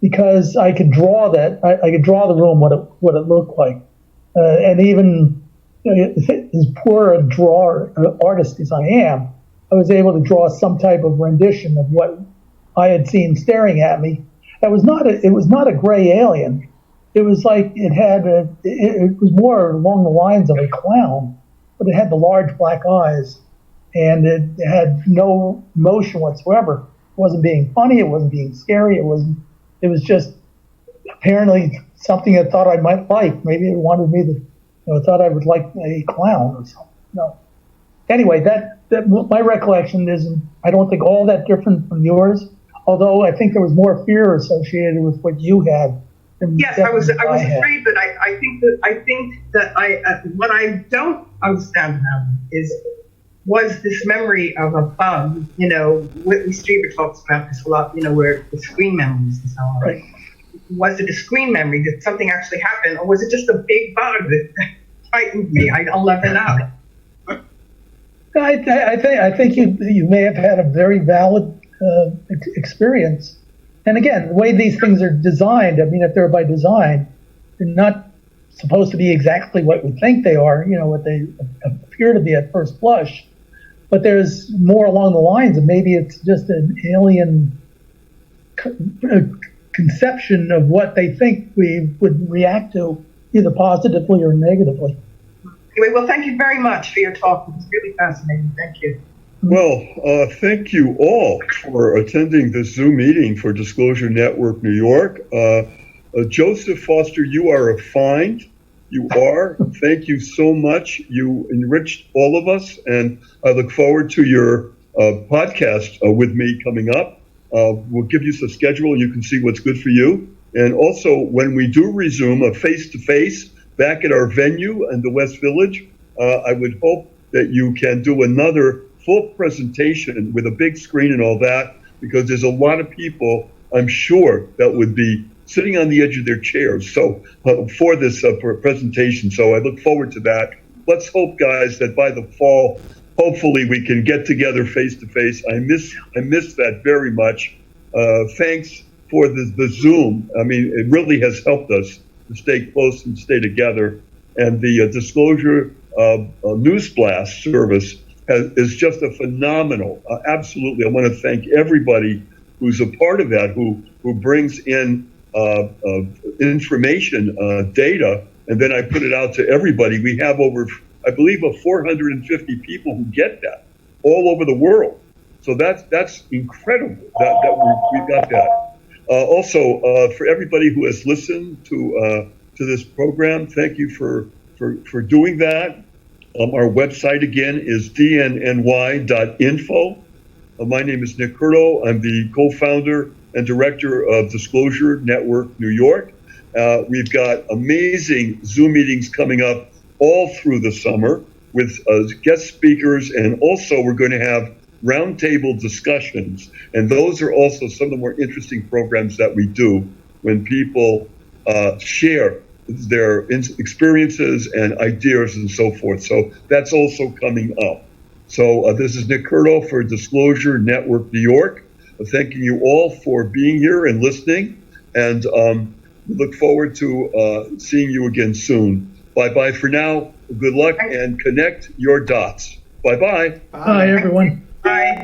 because I could draw that, I could draw the room, what it looked like. And even as poor a drawer, artist as I am, I was able to draw some type of rendition of what I had seen staring at me. It was not a gray alien. It was like it was more along the lines of a clown, but it had the large black eyes, and it had no emotion whatsoever. It wasn't being funny. It wasn't being scary. It was just apparently something it thought I might like. Maybe it wanted me to. Thought I would like a clown or something. No. Anyway, that my recollection isn't, I don't think, all that different from yours. Although I think there was more fear associated with what you had. Yes, I was afraid, but I think that what I don't understand now was this memory of a bug. Whitley Strieber talks about this a lot. Where the screen memories and so on. Right. Was it a screen memory? Did something actually happen, or was it just a big bug that frightened me? I'll never know. I think you may have had a very valid experience. And again, the way these things are designed, I mean, if they're by design, they're not supposed to be exactly what we think they are, what they appear to be at first blush. But there's more along the lines of maybe it's just an alien conception of what they think we would react to, either positively or negatively. Anyway, well, thank you very much for your talk. It was really fascinating. Thank you. Well, thank you all for attending this Zoom meeting for Disclosure Network New York. Joseph Foster, you are a find. You are. Thank you so much. You enriched all of us, and I look forward to your podcast with me coming up. We'll give you some schedule, and you can see what's good for you. And also, when we do resume a face-to-face back at our venue in the West Village, I would hope that you can do another full presentation with a big screen and all that, because there's a lot of people I'm sure, that would be sitting on the edge of their chairs. So for this presentation, so I look forward to that. Let's hope, guys, that by the fall, hopefully we can get together face to face. I miss that very much. Thanks for the Zoom. I mean, it really has helped us to stay close and stay together. And the Disclosure News Blast service is just a phenomenal. Absolutely, I want to thank everybody who's a part of that, who brings in information, data, and then I put it out to everybody. We have over, I believe, 450 people who get that all over the world. So that's incredible that we got that. Also, for everybody who has listened to this program, thank you for doing that. Our website again is dnny.info. My name is Nick Curto. I'm the co-founder and director of Disclosure Network New York. We've got amazing Zoom meetings coming up all through the summer with guest speakers, and also we're going to have roundtable discussions. And those are also some of the more interesting programs that we do when people share their experiences and ideas and so forth. So that's also coming up. So this is Nick Curto for Disclosure Network New York. Thanking you all for being here and listening, and we look forward to seeing you again soon. Bye-bye for now. Good luck and connect your dots. Bye-bye. Bye, everyone.